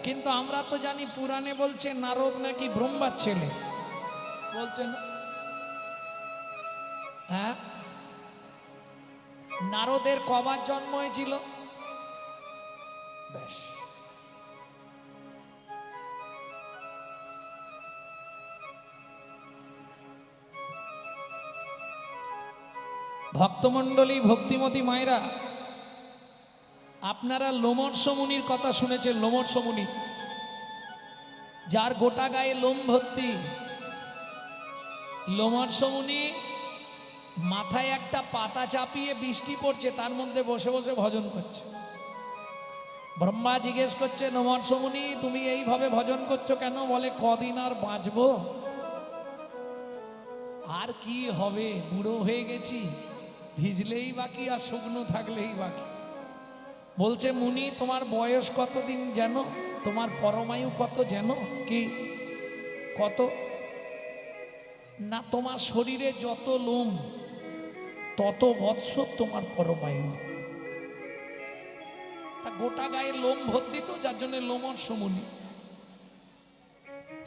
কিন্তু আমরা তো জানি পুরাণে বলছে নারদ নাকি ব্রহ্মার ছেলে, বলছে না? হ্যাঁ, নারদের কবার জন্ম হয়েছিল? বেশ, ভক্তমণ্ডলী, ভক্তিমতী মায়েরা, আপনারা লোমর্ষ মুনির কথা শুনেছেন? লোমর্ষ মুনি, যার গোটা গায়ে লোম ভর্তি। লোমর্ষ মুনি মাথায় একটা পাতা চাপিয়ে, বৃষ্টি পড়ছে, তার মধ্যে বসে বসে ভজন করছে। ব্রহ্মা জিজ্ঞেস করছে, লোমর্ষ মুনি তুমি এইভাবে ভজন করছো কেন? বলে কদিন আর বাঁচবো, আর কি হবে, বুড়ো হয়ে গেছি, ভিজলেই বাকি আর শুকনো থাকলেই বাকি। বলছে মুনি তোমার বয়স কতদিন যেন? তোমার পরমায়ু কত যেন? কি কত? না, তোমার শরীরে যত লোম তত বৎসর তোমার পরমায়ু। গোটা গায়ে লোম ভর্তি তো, যার জন্য লোমর্ষ মুনি।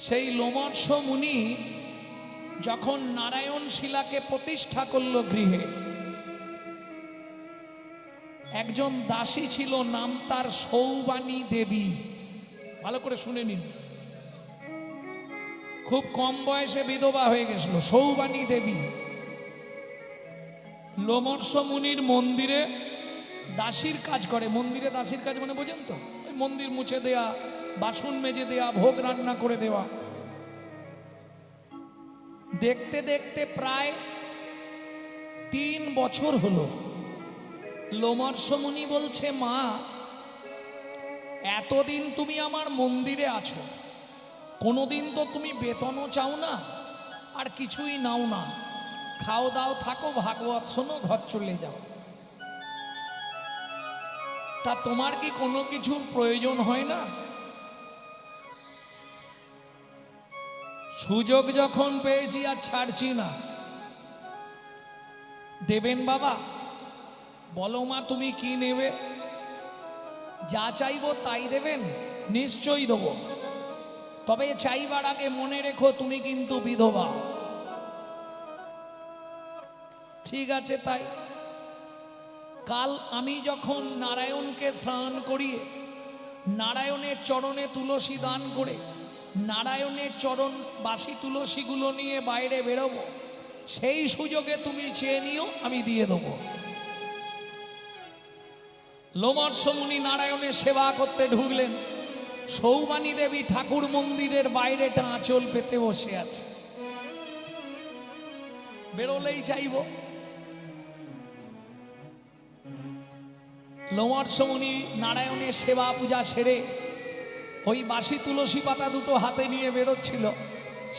সেই লোমর্ষ মুনি যখন নারায়ণ শিলাকে প্রতিষ্ঠা করল গৃহে, একজন দাসী ছিল, নাম তার সৌবানী দেবী। ভালো করে শুনে নিন, খুব কম বয়সে বিধবা হয়ে গেছিল সৌবানী দেবী। লোমর্ষ মুনির মন্দিরে দাসীর কাজ করে। মন্দিরে দাসীর কাজ মানে বোঝেন তো? ওই মন্দির মুছে দেয়া, বাসন মেজে দেয়া, ভোগ রান্না করে দেওয়া। দেখতে দেখতে প্রায় 3 বছর হলো। লোমর্ষ মুনি বলছে, মা এতদিন তুমি আমার মন্দিরে আছো, কোনোদিন তো তুমি বেতনও চাও না, আর কিছুই নাও না, খাও দাও থাকো, ভাগবত শোনো, ঘর চলে যাও। তা তোমার কি কোনো কিছুর প্রয়োজন হয় না? সুযোগ যখন পেয়েছি আর ছাড়ছি না। দেবেন বাবা? বলো মা তুমি কি নেবে? যা চাইবো তাই দেবেন? নিশ্চয়ই দেবো, তবে চাইবার আগে মনে রেখো তুমি কিন্তু বিধবা। ঠিক আছে, তাই কাল আমি যখন নারায়ণকে স্নান করিয়ে, নারায়ণের চরণে তুলসী দান করে, নারায়ণের চরণ বাসি তুলসীগুলো নিয়ে বাইরে বেরোবো, সেই সুযোগে তুমি চেয়ে নিও, আমি দিয়ে দেবো। লোমর্ষ মুনি নারায়ণের সেবা করতে ঢুকলেন। সৌবানী দেবী ঠাকুর মন্দিরের বাইরেটা আঁচল পেতে বসে আছে। বেরোলেই চাইব। লোমর্ষ মুনি নারায়ণের সেবা পূজা সেরে ওই বাসি তুলসী পাতা দুটো হাতে নিয়ে বেরোচ্ছিল,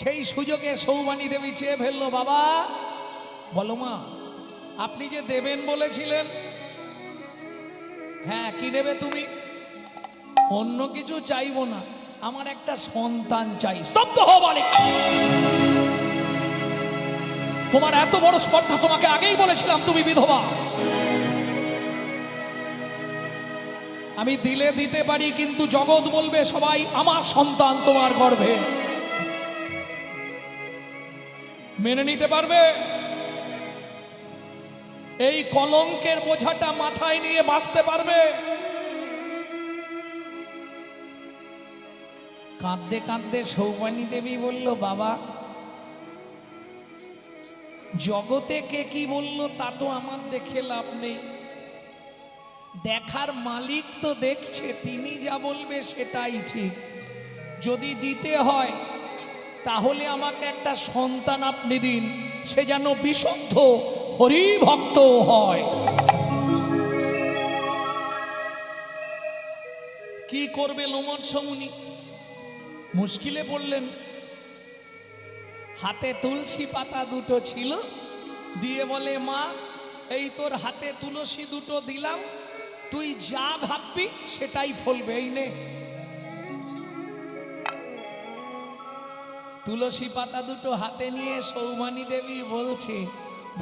সেই সুযোগে সৌবানী দেবী চেয়ে ফেললো, বাবা বলো মা আপনি যে দেবেন বলেছিলেন? হ্যাঁ, কি নেবে তুমি? অন্য কিছু চাইবো না, আমার একটা সন্তান চাই। স্তব্ধ হও বালিক, তোমার এত বড় স্পর্ধা, তোমাকে আগেই বলেছিলাম তুমি বিধবা। আমি দিলে দিতে পারি, কিন্তু জগৎ বলবে সবাই আমার সন্তান তোমার গর্ভে। মেনে নিতে পারবে? এই কলঙ্কের বোঝাটা মাথায় নিয়ে বাঁচতে পারবে? কাঁদতে কাঁদতে সৌবানী দেবী বলল, বাবা জগতে কে কি বলল তা তো আমার দেখে লাভ নেই, দেখার মালিক তো দেখছে, তিনি যা বলবে সেটাই ঠিক। যদি দিতে হয় তাহলে আমাকে একটা সন্তান আপনি দিন, সে যেন বিশুদ্ধ হরি ভক্ত হয়। কি করবে লোমর্ষ মুনি? মুশকিলে পড়লেন। হাতে তুলসী পাতা দুটো ছিল, দিয়ে বলে, মা এই তোর হাতে তুলসী দুটো দিলাম, তুই যা ভাববি সেটাই ফলবে, এই নে। তুলসী পাতা দুটো হাতে নিয়ে সৌবানী দেবী বলছে,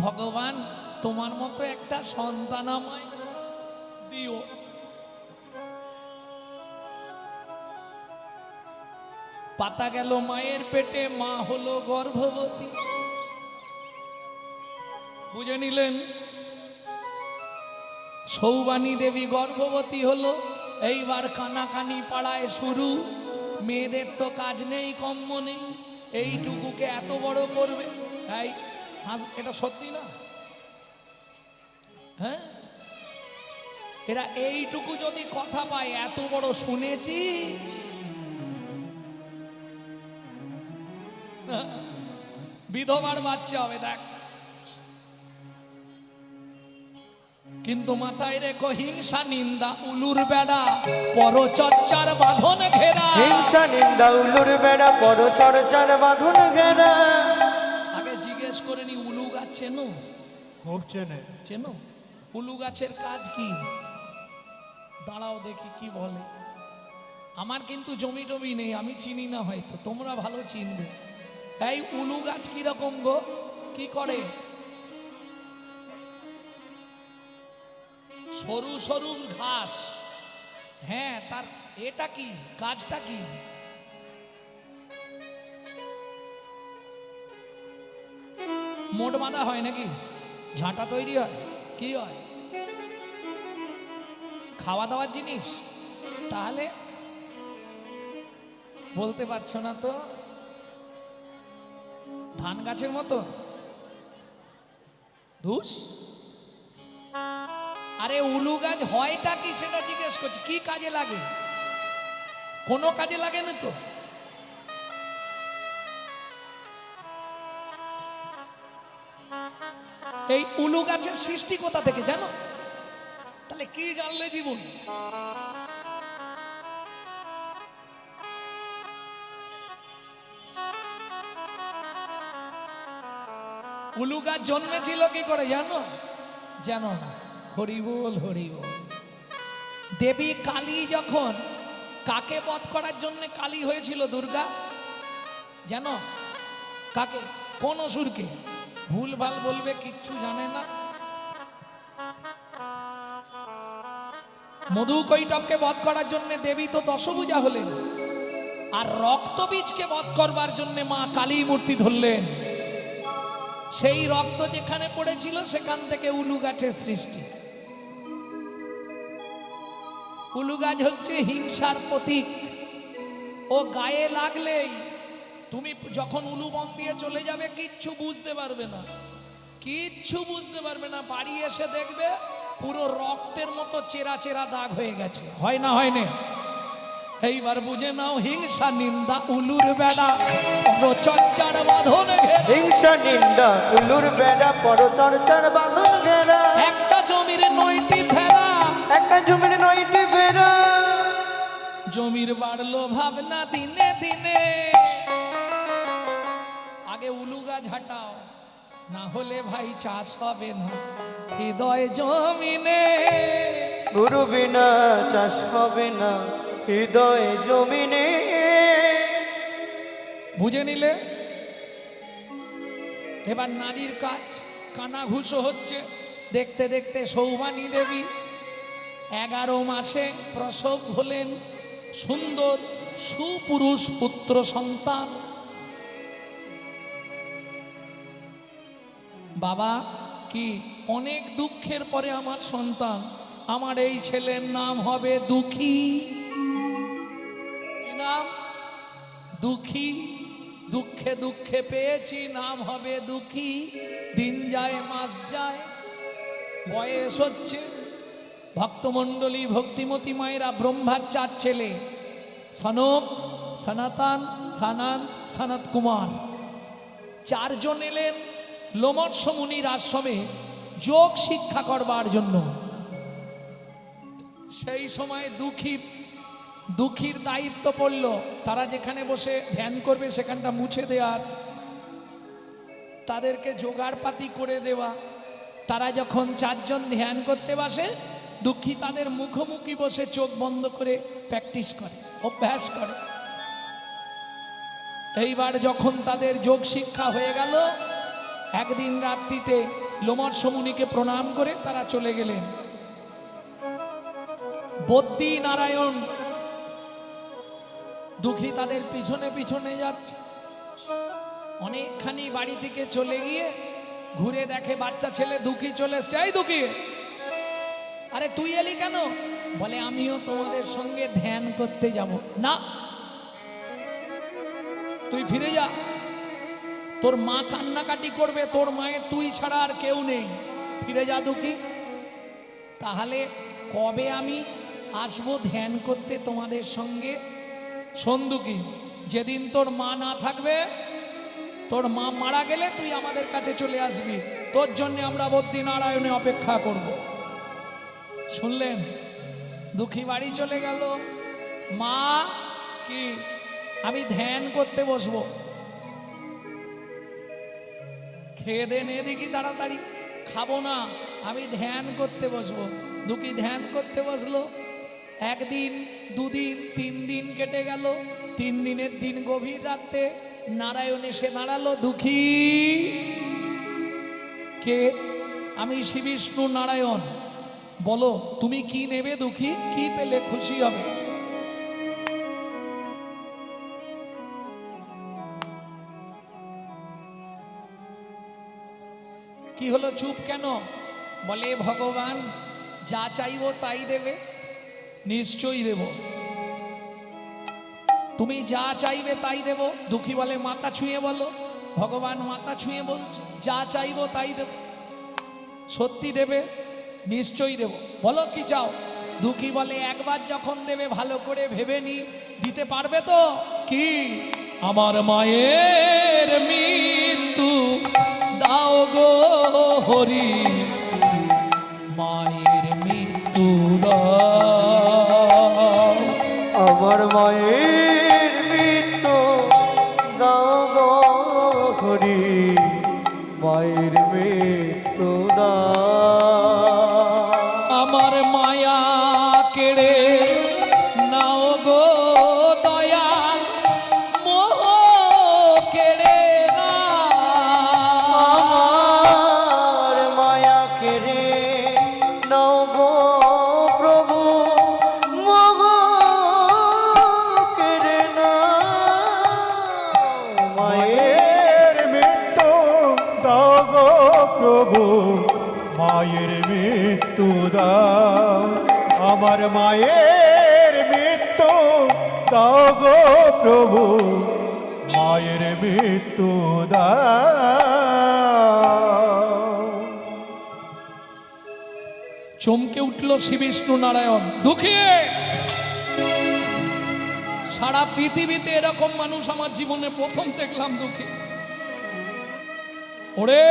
ভগবান তোমার মতো একটা সন্তান আমায় দিও। পাতা গেল মায়ের পেটে, মা হলো গর্ভবতী। বুঝে নিলেন? সৌবানী দেবী গর্ভবতী হলো। এইবার কানাকানি পাড়ায় শুরু। মেয়েদের তো কাজ নেই, কম্ম নেই, এইটুকুকে এত বড় করবে। এই এটা সত্যি না? হ্যাঁ, এরা এইটুকু যদি কথা পায়, এত বড় শুনেছিস? বিধবার বাচ্চা হবে দেখ। কিন্তু মাথায় রেখো, হিংসা নিন্দা উলুর বেড়া, পরচর্চার বাঁধন ঘেরা। হিংসা নিন্দা উলুর বেড়া, পরচর্চার বাঁধন ঘেরা। আগে জিজ্ঞেস করে নি, উলু গাছ চেনো? খুব চেনে। চেনো? উলু গাছের কাজ কি? দাঁড়াও দেখি কি বলে। আমার কিন্তু জমি টমি নেই, আমি চিনি না, হয়তো তোমরা ভালো চিনবে। এই উলু গাছ কিরকম গো? কি করে? সরু সরু ঘাস। হ্যাঁ, তার এটা কি, কাজটা কি? মোট বাঁধা হয় নাকি? ঝাঁটা তৈরি হয়? কি হয়? খাওয়া দাওয়ার জিনিস? তাহলে বলতে পারছো না তো? ধান গাছের মতো? ধুস। আরে উলু গাছ হয়টা কি সেটা জিজ্ঞেস করছি। কি কাজে লাগে? কোনো কাজে লাগে না তো। এই উলু গাছের সৃষ্টি কোথা থেকে জানো? তাহলে কি জানলে জীবন? উলু গাছ জন্মেছিল কি করে জানো? জানো না? হরি বল, হরি বল। দেবী কালী যখন কাকে বধ করার জন্য কালী হয়েছিল দুর্গা, জানো? কাকে? কোন অসুরকে? ভুল ভাল বলবে, কিচ্ছু জানে না। মধুকৈটবকে বধ করার জন্য দেবী তো দশভুজা হলেন, আর রক্তবীজকে বধ করবার জন্য মা কালী মূর্তি ধরলেন। সেই রক্ত যেখানে পড়েছিল সেখান থেকে উলু গাছের সৃষ্টি। উলু গাছ হচ্ছে হিংসার প্রতীক। ও গায়ে লাগলেই তুমি যখন উলু বন দিয়ে চলে যাবে, কিচ্ছু বুঝতে পারবে না, কিচ্ছু বুঝতে পারবে না। বাড়ি এসে দেখবে পুরো রক্তের মতো চেরা চেরা দাগ হয়ে গেছে। হয় না? হয় না? এইবার বুঝে নাও, হিংসা নিন্দা উলুর বেড়া, পরচর্চার বাঁধন ঘেরা। হিংসা নিন্দা উলুর বেড়া, পরচর্চার বাঁধন ঘেরা। একটা জমির 9টি ফেরা, একটা জমির 9টি ফেরা। জমির বাড়লো ভাবনা দিনে দিনে। আগে উলু গাছ হাঁটাও, না হলে ভাই চাষ হবে না হৃদয় জমিনে। গুরু বিনা চাষ হবে না হৃদয় জমিনে। বুঝে নিলে? এবার নারীর কাজ কানাঘুষো হচ্ছে। দেখতে দেখতে সৌবানী দেবী 11 মাসে প্রসব হলেন সুন্দর সুপুরুষ পুত্র সন্তান। বাবা কি অনেক দুঃখের পরে আমার সন্তান, আমার এই ছেলের নাম হবে দুঃখী। কি নাম? দুঃখী। দুঃখে দুঃখে পেয়েছি, নাম হবে দুঃখী। দিন যায় মাস যায়, বয়স হচ্ছে। ভক্তমণ্ডলী ভক্তিমতী মায়েরা ব্রহ্মার 4 ছেলে, সনক, সনাতন, সানন্দ, সনত কুমার। 4 জন এলেন লোমর্ষ মুনির আশ্রমে যোগ শিক্ষা করবার জন্য। সেই সময় দুঃখীর দায়িত্ব পড়ল, তারা যেখানে বসে ধ্যান করবে সেখানটা মুছে দেওয়ার, তাদেরকে জোগাড়পাতি করে দেওয়া। তারা যখন 4 জন ধ্যান করতে বসে, দুঃখী তাদের মুখোমুখি বসে চোখ বন্ধ করে প্র্যাকটিস করে, অভ্যাস করে। এইবার যখন তাদের যোগ শিক্ষা হয়ে গেল, একদিন রাত্রিতে লোমর্ষ মুনিকে প্রণাম করে তারা চলে গেলেন। বদ্রী নারায়ণ দুঃখী তাদের পিছনে পিছনে যাচ্ছে। অনেকখানি বাড়ি থেকে চলে গিয়ে ঘুরে দেখে বাচ্চা ছেলে দুঃখী চলে এসছে। এই দুঃখী, আরে তুই এলি কেন? বলে আমিও তোমাদের সঙ্গে ধ্যান করতে যাব। না, তুই ফিরে যা, তোর মা কান্নাকাটি করবে, তোর মায়ের তুই ছাড়া আর কেউ নেই, ফিরে যা দুঃখী। তাহলে কবে আমি আসবো ধ্যান করতে তোমাদের সঙ্গে? শোন দুঃখী, যেদিন তোর মা না থাকবে, তোর মা মারা গেলে তুই আমাদের কাছে চলে আসবি, তোর জন্য আমরা বদ্রীনারায়ণে অপেক্ষা করব। শুনলেন? দুঃখী বাড়ি চলে গেল। মা, কি আমি ধ্যান করতে বসবো? খেয়ে দে নে দেখি তাড়াতাড়ি। খাবো না, আমি ধ্যান করতে বসবো। দুঃখী ধ্যান করতে বসলো। একদিন, দুদিন, 3 দিন কেটে গেল। 3 দিনের দিন গভীর রাতে নারায়ণ এসে দাঁড়ালো। দুঃখী, কে? আমি শ্রী বিষ্ণু নারায়ণ। বলো তুমি কি নেবে দুঃখী? কি পেলে খুশি হবে? কি হলো, চুপ কেন? বলে ভগবান যা চাইবো তাই দেবে। নিশ্চয়ই দেব, তুমি যা চাইবে তাই দেব। দুঃখী বলে মাথা ছুঁয়ে বলো। ভগবান মাথা ছুঁয়ে বলছে যা চাইবো তাই দেব। সত্যি দেবে? নিশ্চয়ই দেব। বলো কি চাও? দুঃখী বলে একবার যখন দেবে ভালো করে ভেবে নি, দিতে পারবে তো? কি? আমার মায়ের মৃত্যু দাও গো হরি, মায়ের মৃত্যু দাও। আমার মায়ের মৃত্যু দাও গো হরি, মায়ের মৃত্যু দাও। আমার মায়া কেড়ে নাও গো দয়াল, মোহ কেড়ে নাও। আমার মায়া কেড়ে নাও গো প্রভু, মোহ কেড়ে নাও। মায়ের মৃত্যু দাও গো প্রভু, মায়ের মৃত্যু দাও। আমার মায়ের মৃত্যু দাও গো প্রভু, মায়ের মৃত্যু দাও। চমকে উঠল শ্রী বিষ্ণু নারায়ণ। দুঃখী, সারা পৃথিবীতে এরকম মানুষ আমার জীবনে প্রথম দেখলাম। দুঃখী, ওরে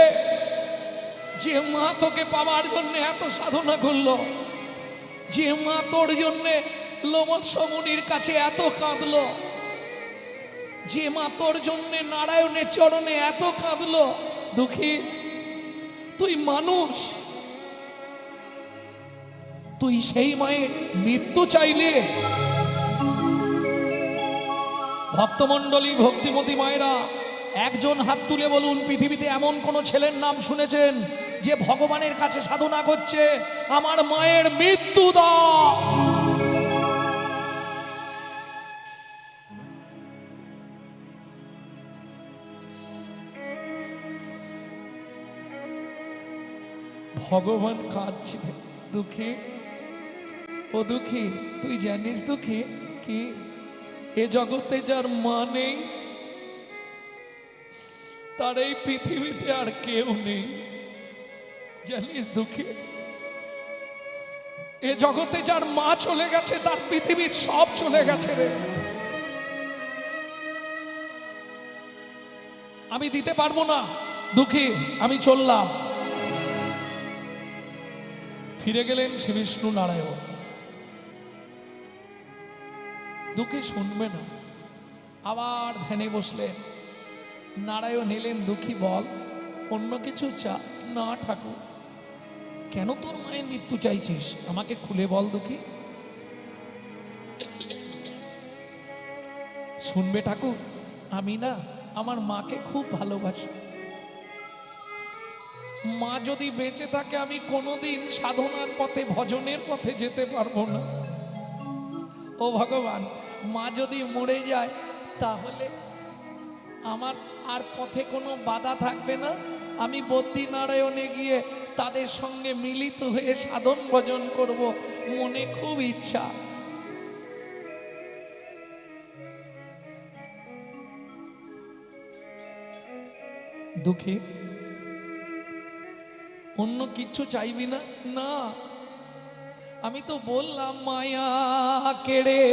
যে মা তোকে পাওয়ার জন্য এত সাধনা করলো, যে মা তোর জন্য লোমৎস মুনির কাছে এত কাঁদলো, যে মা তোর জন্য নারায়ণের চরণে এত কাঁদলো, দুঃখী তুই মানুষ, তুই সেই মায়ের মৃত্যু চাইলে? ভক্তমণ্ডলী, ভক্তিমতী মায়েরা, একজন হাত তুলে বলুন পৃথিবীতে এমন কোন ছেলের নাম শুনেছেন যে ভগবানের কাছে সাধনা করছে আমার মায়ের মৃত্যু দাও? ভগবান কাঁদছে। দুঃখী, ও দুঃখী, তুই জানিস দুঃখী কি এ জগতে যার মা নেই তার এই পৃথিবীতে আর কেউ নেই, জানিস দুঃখী? এ জগতে যার মা চলে গেছে তার পৃথিবীর সব চলে গেছে রে। আমি দিতে পারবো না দুঃখী, আমি চললাম। ফিরে গেলেন শ্রী বিষ্ণু নারায়ণ। দুঃখী শুনবে না, আবার ধ্যানে বসলেন। নারায়ণ এলেন। দুঃখী বল, অন্য কিছু চা? না ঠাকুর। কেন তোর মায়ের মৃত্যু চাইছিস আমাকে খুলে বল দুঃখী। শুনবে ঠাকুর, আমি না আমার মাকে খুব ভালোবাসি। মা যদি বেঁচে থাকে আমি কোনোদিন সাধনার পথে, ভজনের পথে যেতে পারবো না। ও ভগবান, মা যদি মরে যায় তাহলে আমার আর পথে কোনো বাধা থাকবে না, আমি বদ্রীনারায়ণে গিয়ে তাদের সঙ্গে মিলিত হয়ে সাধন ভজন করব, মনে খুব ইচ্ছা। দুঃখী, অন্য কিচ্ছু চাইবি না? না, আমি তো বললাম মায়া কেড়ে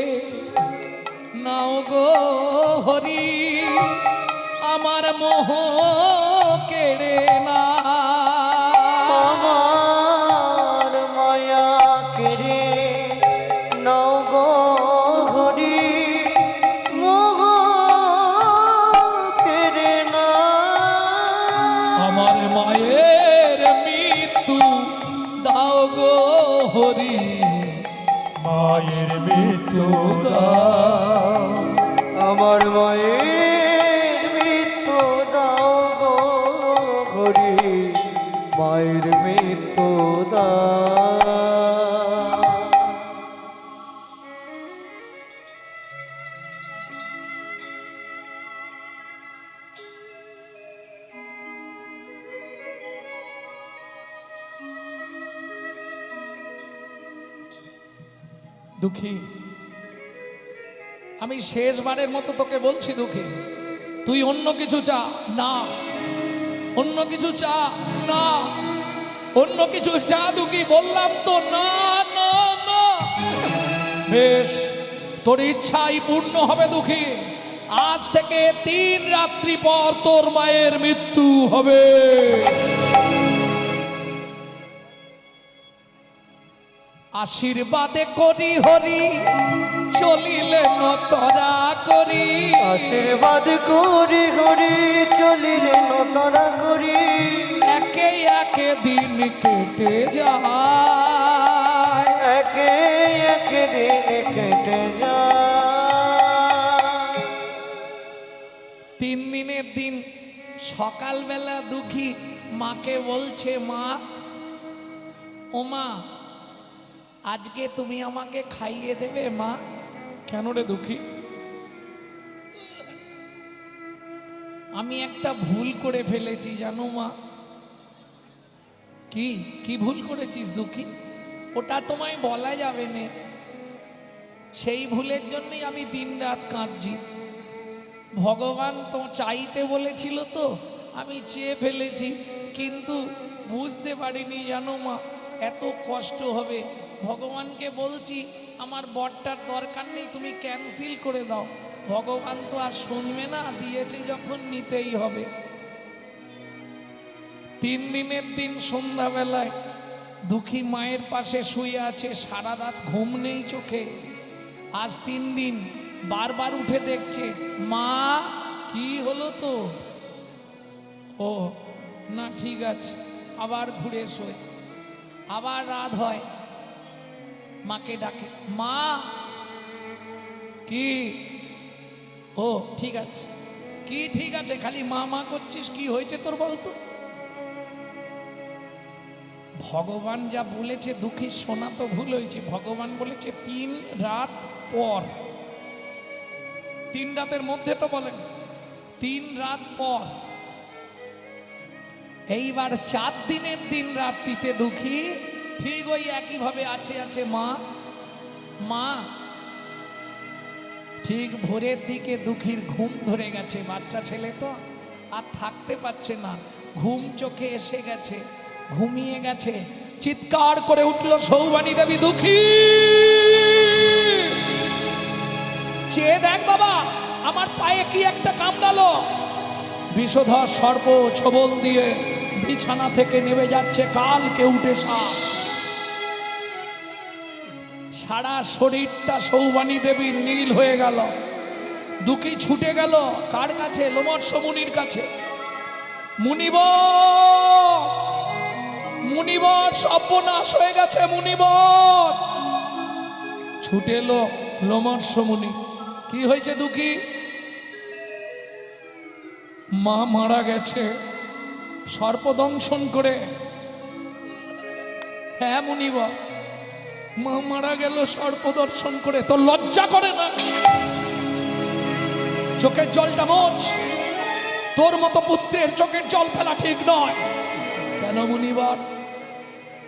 নাও গো হরি, আমার মোহ কেড়ে না। আমার মায়া কেড়ে নাও গো হরি, মোহ কেড়ে না। আমার মায়ের মৃত্যু দাও গো হরি, মায়ের মৃত্যু দাও, আমার মায়ের মৃত্যু দাও গো হরি, মায়ের মৃত্যু দাও। দুঃখী, আমি শেষবারের মতো তোকে বলছি দুঃখী, তুই অন্য কিছু চা না, অন্য কিছু চা না, অন্য কিছু চা দুঃখী, বললাম তো না না না। বেশ, তোর ইচ্ছাই পূর্ণ হবে দুঃখী, আজ থেকে 3 রাত্রি পর তোর মায়ের মৃত্যু হবে। আশীর্বাদে করি হরি, চলিলে নতরা করি। আশীর্বাদ করি হরি, চলিলে নতরা করি। একে একে দিন কেটে যায়, একে একে দিন কেটে যায়। 3 দিনের দিন সকালবেলা দুঃখী মাকে বলছে, মা ও মা, আজকে তুমি আমাকে খাইয়ে দেবে মা? কেন রে দুঃখী? আমি একটা ভুল করে ফেলেছি জানো মা। কি কি ভুল করেছিস দুঃখী? ওটা তোমায় বলা যাবে না, সেই ভুলের জন্যই আমি দিনরাত কাঁদছি। ভগবান তো চাইতে বলেছিল, তো আমি চেয়ে ফেলেছি, কিন্তু বুঝতে পারিনি জানো মা এত কষ্ট হবে। ভগবানকে বলছি আমার বরটার দরকার নেই, তুমি ক্যান্সেল করে দাও। ভগবান তো আর শুনবে না, দিয়েছে যখন নিতেই হবে। 3 দিনের দিন সন্ধ্যাবেলায় দুঃখী মায়ের পাশে শুয়ে আছে, সারা রাত ঘুম নেই চোখে। আজ 3 দিন বারবার উঠে দেখছে, মা কি হলো তো? ও না, ঠিক আছে, আবার ঘুরে শোয়। আবার রাত হয়, মাকে ডাকে, মা কি? ও ঠিক আছে। কি ঠিক আছে? খালি মা মা করছিস, কি হয়েছে তোর বলতো? ভগবান যা বলেছে দুঃখী শোনা তো ভুল হয়েছে। ভগবান বলেছে 3 রাত পর, 3 রাতের মধ্যে তো বলেন, 3 রাত পর। এইবার 4 দিনের দিন রাত্রিতে দুঃখী ঠিক ওই একইভাবে আছে মা মা। ঠিক ভোরের দিকে দুঃখীর ঘুম ধরে গেছে, বাচ্চা ছেলে তো আর থাকতে পারছে না, ঘুম চোখে এসে গেছে, ঘুমিয়ে গেছে। চিৎকার করে উঠল সৌবানী দেবী, দুঃখী চেয়ে দেখ বাবা, আমার পায়ে কি একটা কামড়ালো। বিষধর সর্প ছোবল দিয়ে বিছানা থেকে নেমে যাচ্ছে কাল কেউটে সাপ। সারা শরীরটা সৌবানী দেবীর নীল হয়ে গেল। দুঃখী ছুটে গেল কার কাছে? লোমর্ষ মুনির কাছে। মুনিবর সর্বনাশ হয়ে গেছে। মুনিবর ছুটে এলো লোমর্ষ মুনি। কি হয়েছে দুঃখী? মা মারা গেছে সর্পদংশন করে। হ্যাঁ মুনিবর, মা মারা গেল সর্পদর্শন করে। তোর লজ্জা করে না? চোখের জলটা মোচ। তোর মতো পুত্রের চোখের জল ফেলা ঠিক নয়। কেন মুনিবর?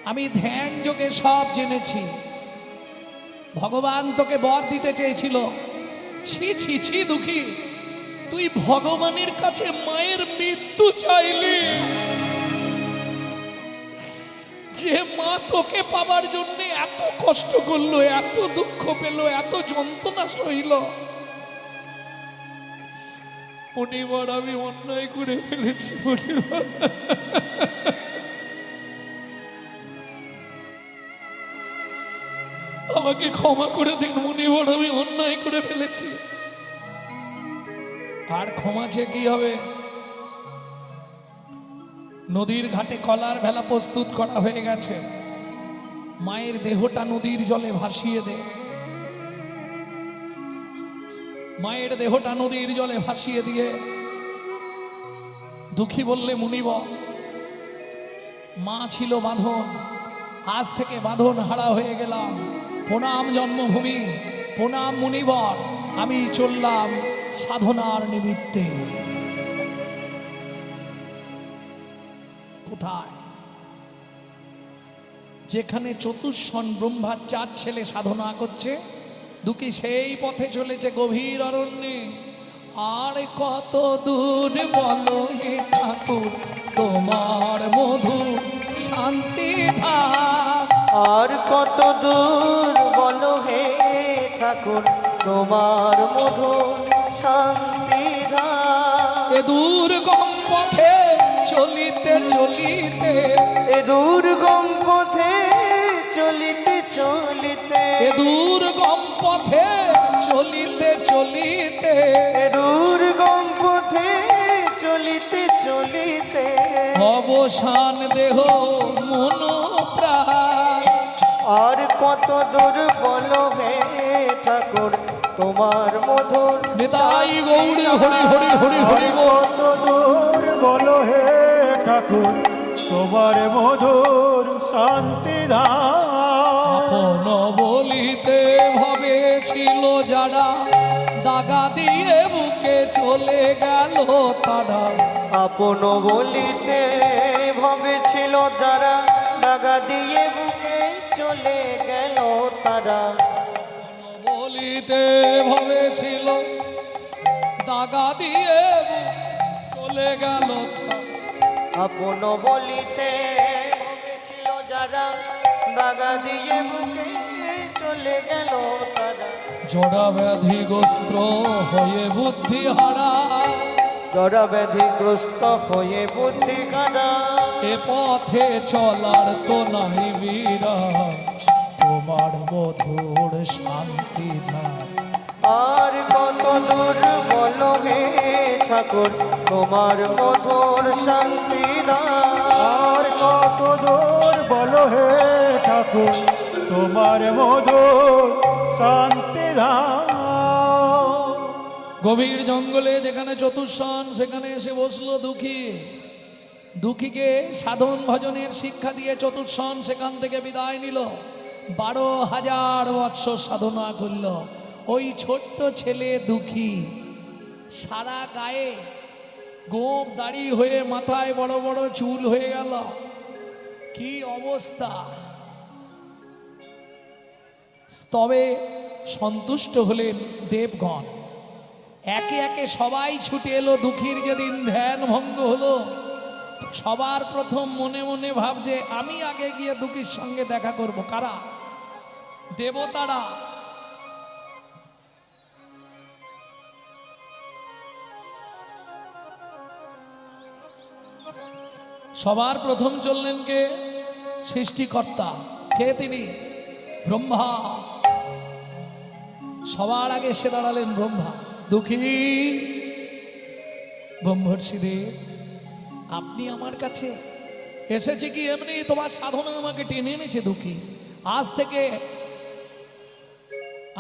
আমি ধ্যান যোগে সব জেনেছি। ভগবান তোকে বর দিতে চেয়েছিল। ছি ছি ছি দুঃখী, তুই ভগবানের কাছে মায়ের মৃত্যু চাইলি। যে মা তোকে পাবার জন্য এত কষ্ট করলো, এত দুঃখ পেল, এত যন্ত্রণা সইল। মুনিবর, আমি অন্যায় করে ফেলেছি মুনিবর। আমাকে ক্ষমা করে দিন মুনিবর, আমি অন্যায় করে ফেলেছি। আর ক্ষমা চেয়ে কি হবে? নদীর ঘাটে কলার ভেলা প্রস্তুত করা হয়ে গেছে। মায়ের দেহটা নদীর জলে ভাসিয়ে দে। মায়ের দেহটা নদীর জলে ভাসিয়ে দিয়ে দুঃখী বললে, মুনিবর, মা ছিল বাঁধন, আজ থেকে বাঁধন হারা হয়ে গেলাম। প্রণাম জন্মভূমি, প্রণাম মুনিবর, আমি চললাম সাধনার নিমিত্তে। কোথায়? যেখানে চতুষ্ষণ ব্রহ্মার 4 ছেলে সাধনা করছে, দুঃখী সেই পথে চলেছে গভীর অরণ্যে। আর কত দূর বলো হে ঠাকুর তোমার মধু শান্তি ধাম। আর কত দূর বলো হে ঠাকুর তোমার মধুর শান্তি ধাম। এ দুর্গম পথে চলিতে চলিতে, এ দুর্গম পথে চলিতে চলিতে, এ দুর্গম পথে চলিতে চলিতে, এ দুর্গম পথে চলিতে চলিতে, অবসান দেহ মন প্রাণ। আর কত দূর বলো হে ঠাকুর তোমার মধুর নিতাই গৌড় হরি হরি হরি হরি বল। কত দূর বলো হে ঠাকুর তোমার মধুর শান্তি ধাম। আপন বলিতে ভবে ছিল যারা, দাগা দিয়ে বুকে চলে গেল তারা। আপন বলিতে ভবে ছিল যারা, দাগা দিয়ে বুকে চলে গেল তারা। বলিতে ভবে ছিল দাগা দিয়ে চলে গেল তারা। আপন বলিতে ভবে ছিল যারা, দাগা দিয়ে বুকে চলে গেল তারা। জড়া ব্যাধিগ্রস্ত হয়ে বুদ্ধি হারা, জড়া ব্যাধিগ্রস্ত হয়ে বুদ্ধি কারা। এ পথে চলার তো নাই বীরা, তোমার মধুর শান্তি ধাম। আর কত দূর বলো হে ঠাকুর তোমার মধুর শান্তি ধাম। আর কত দূর বলো হে ঠাকুর তোমার মধুর শান্তি ধাম। গভীর জঙ্গলে যেখানে চতুষ্ষণ, সেখানে এসে বসলো দুঃখী। দুঃখীকে সাধন ভজনের শিক্ষা দিয়ে চতুষ্ষণ সেখান থেকে বিদায় নিল। 12,000 বৎসর সাধনা করল। ওই ছোট্ট ছেলে দুঃখী সারা গায়ে গোপ দাড়ি হয়ে, মাথায় বড় বড় চুল হয়ে গেল। কি অবস্থা! তবে সন্তুষ্ট হলেন দেবগণ। একে একে সবাই ছুটে এলো। দুঃখীর যেদিন ধ্যান ভঙ্গ হলো, সবার প্রথম মনে মনে ভাবছে আমি আগে গিয়ে দুঃখীর সঙ্গে দেখা করব। কারা? দেবতারা। সবার প্রথম চললেন কে? সৃষ্টিকর্তা। কে তিনি? ব্রহ্মা। সবার আগে এসে দাঁড়ালেন ব্রহ্মা। দুঃখী ব্রহ্মর্ষিদেব, আপনি আমার কাছে এসেছে কি এমনি? তোমার সাধনা আমাকে টেনে এনেছে দুঃখী। আজ থেকে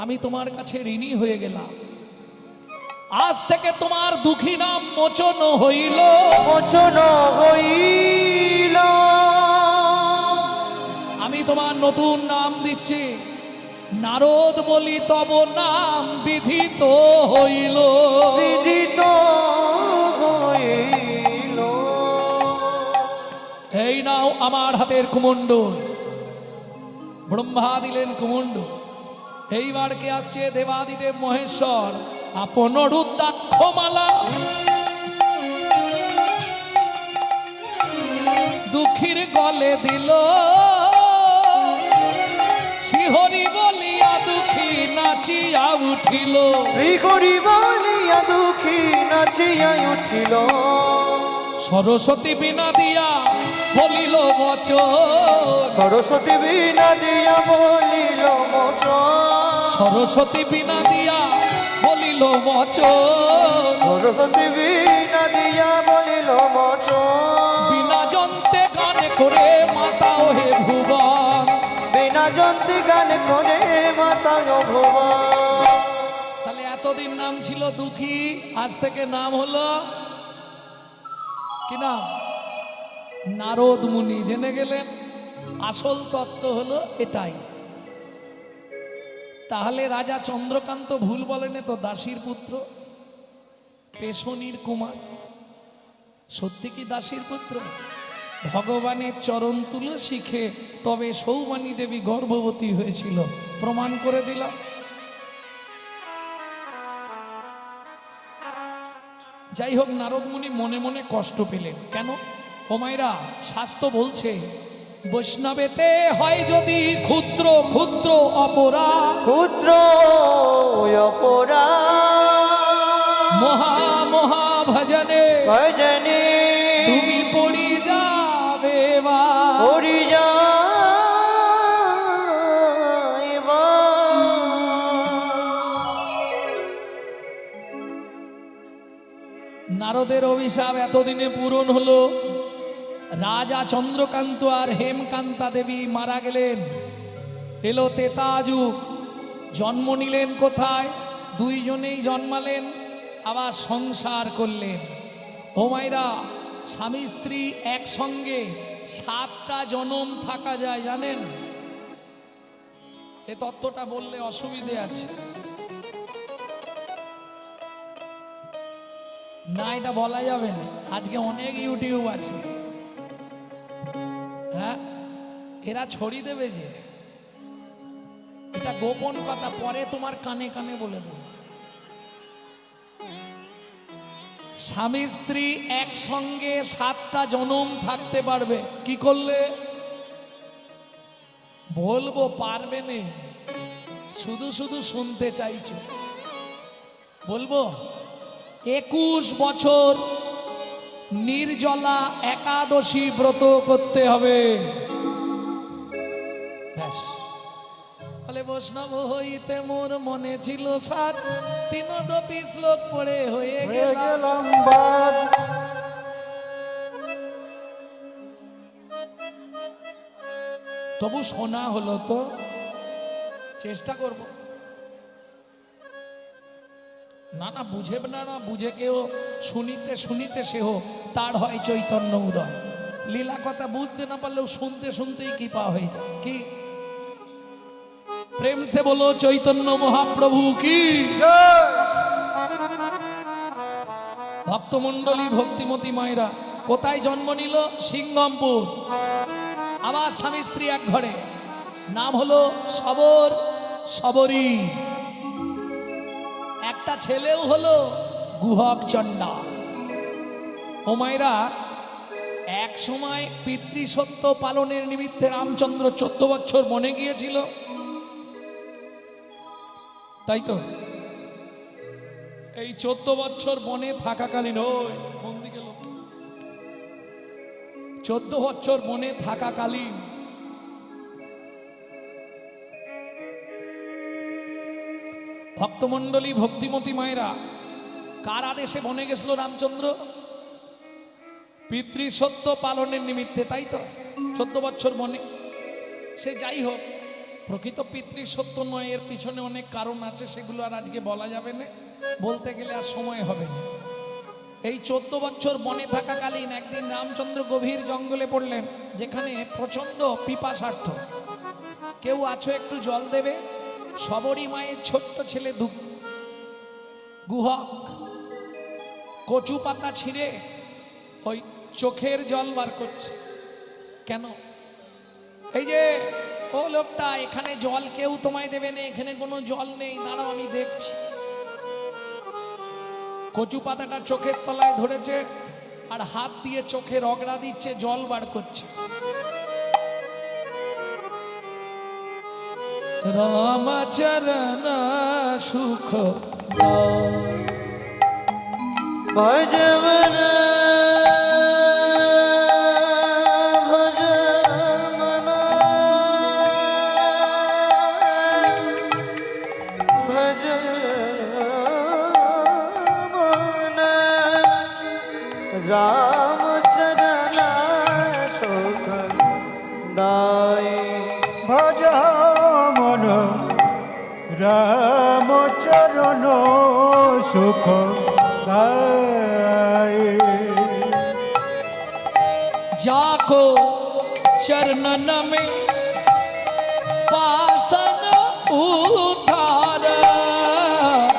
আমি তোমার কাছে ঋণী হয়ে গেলাম। আজ থেকে তোমার দুঃখী নাম মোচন হইল। মোচন হইল। আমি তোমার নতুন নাম দিচ্ছি। নারদ বলি তব নাম বিধিত হইল। আমার হাতের কুমণ্ডল। ব্রহ্মা দিলেন কুমণ্ডল। এইবার কে আসছে? দেবাদিদেব মহেশ্বর আপন রুদ্রাক্ষ মালা দুঃখীর গলে দিল। শ্রীহরি বলিয়া দুঃখী নাচিয়া উঠিল। শ্রীহরি বলিয়া দুঃখী নাচিয়া উঠিল। সরস্বতী বিনা দিয়া বলিল বচন। সরস্বতী বিনা দিয়া বলিল বচন। সরস্বতী বিনা দিয়া বলিল বচন। সরস্বতী বিনা দিয়া বলিল বচন। বিনা যন্ত্রে গান করে মাতা হে ভুবন। বিনা যন্ত্রে গান করে মাতা ভুবন। তাহলে এতদিন নাম ছিল দুঃখী, আজ থেকে নাম হলো কি নাম? নারদ মুনি। জেনে গেলেন আসল তত্ত্ব হলো এটাই। তাহলে রাজা চন্দ্রকান্ত ভুল বলেনি তো? দাসীর পুত্র, পেশনির কুমার, সত্যি কি দাসীর পুত্র? ভগবানের চরণ তুলো শিখে তবে সৌমানী দেবী গর্ভবতী হয়েছিল, প্রমাণ করে দিলাম। যাই হোক, নারদ মুনি মনে মনে কষ্ট পেলেন। কেন? ও মায়েরা, শাস্ত্র বলছে বৈষ্ণবেতে হয় যদি ক্ষুদ্র ক্ষুদ্র অপরাধ, ক্ষুদ্র অপরাধ মহা মহা ভজনে ভজনে তুমি পড়ি যাবে বা। পড়ি যাইবা। নারদের অভিশাপ এতদিনে পূরণ হলো। রাজা চন্দ্রকান্ত আর হেমকান্তা দেবী মারা গেলেন। এলো তেতা যুগ। জন্ম নিলেন কোথায়? দুইজনেই জন্মালেন, আবার সংসার করলেন। ও মায়েরা, স্বামী স্ত্রী একসঙ্গে 7টা জনম থাকা যায়, জানেন? এ তত্ত্বটা বললে অসুবিধে আছে না, এটা বলা যাবে না। আজকে অনেক ইউটিউব আছে, হ্যাঁ, এরা ছড়িয়ে দেবে যে এটা গোপন কথা, পরে তোমার কানে কানে বলে দেবো। স্বামী স্ত্রী একসঙ্গে 7টা জনম থাকতে পারবে। কি করলে? বলবো, পারবে না, শুধু শুধু শুনতে চাইছো। বলবো, 21 বছর নির্জলা একাদশী ব্রত করতে হবে। ব্যাস। বলে বৈষ্ণব হইতে মোর মনে ছিল সাত, 3 শ্লোক পড়ে হয়ে গেলাম। গেলাম বাদ। তবু শোনা হলো তো, চেষ্টা করব। না না, বুঝে না, না বুঝে কেউ শুনিতে শুনিতে সেহ তার হয় চৈতন্য উদয়। লীলা কথা বুঝতে না পারলেও শুনতে শুনতেই কৃপা হয়ে যায়। কি প্রেম সে বলো চৈতন্য মহাপ্রভু কি। ভক্তমণ্ডলী, ভক্তিমতী মায়েরা, কোথায় জন্ম নিল? সিংহমপুর। আবার স্বামী স্ত্রী এক ঘরে। নাম হলো সবর, সবরী। একটা ছেলেও হলো গুহক চণ্ডা। ও মায়েরা, এক সময় পিতৃসত্য পালনের নিমিত্তে রামচন্দ্র 14 বছর বনে গিয়েছিল, তাই তো? এই 14 বছর বনে থাকাকালীন, ওই কোন দিকে লোক, 14 বছর বনে থাকাকালীন ভক্তমণ্ডলী, ভক্তিমতী মায়েরা, কার আদেশে বনে গেছিল রামচন্দ্র? পিতৃসত্য পালনের নিমিত্তে, তাই তো? 14 বছর বনে। সে যাই হোক, প্রকৃত পিতৃসত্য নয়, এর পিছনে অনেক কারণ আছে, সেগুলো আর আজকে বলা যাবে না, বলতে গেলে আর সময় হবে না। এই 14 বছর বনে থাকাকালীন একদিন রামচন্দ্র গভীর জঙ্গলে পড়লেন, যেখানে প্রচন্ড পিপাসার্থ। কেউ আছো একটু জল দেবে? সবরী মায়ের ছোট্ট ছেলে গুহক কচু পাতা ছিঁড়ে ওই চোখের জল বার করছে। কেন? এই যে ও লোকটা, এখানে জল কেউ তোমায় দেবে না, এখানে কোনো জল নেই, দাঁড়াও আমি দেখছি। কচু পাতাটা চোখের তলায় ধরেছে আর হাত দিয়ে চোখে রগড়া দিচ্ছে, জল বার করছে। রামচরণ সুখ ভজমন रामचरण सुख दाई ভজ মন রামচরণ সুখ দায়ে। जाको चरणन में पासन उधार,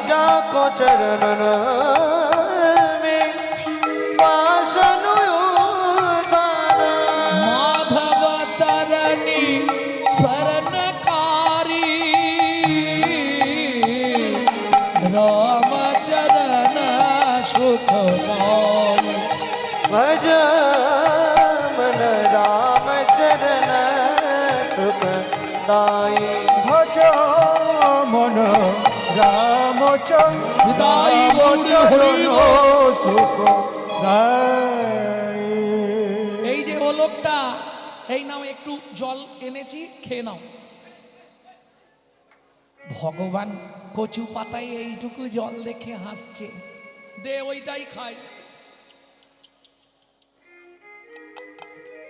जाको चरणन में पासन उधार, माधव तरनी शरणकारी, राम चरण सुख पाई। भज मन रामचरण सुख दाई ভজ মন হৃদয় গৌর হরি রামচরণ বল। সুখ দায়ে। এই যে ও লোকটা, এই নাও একটু জল এনেছি, খেয়ে নাও। ভগবান কচু পাতায় এইটুকু জল দেখে হাসছে, দে ওইটাই খাই।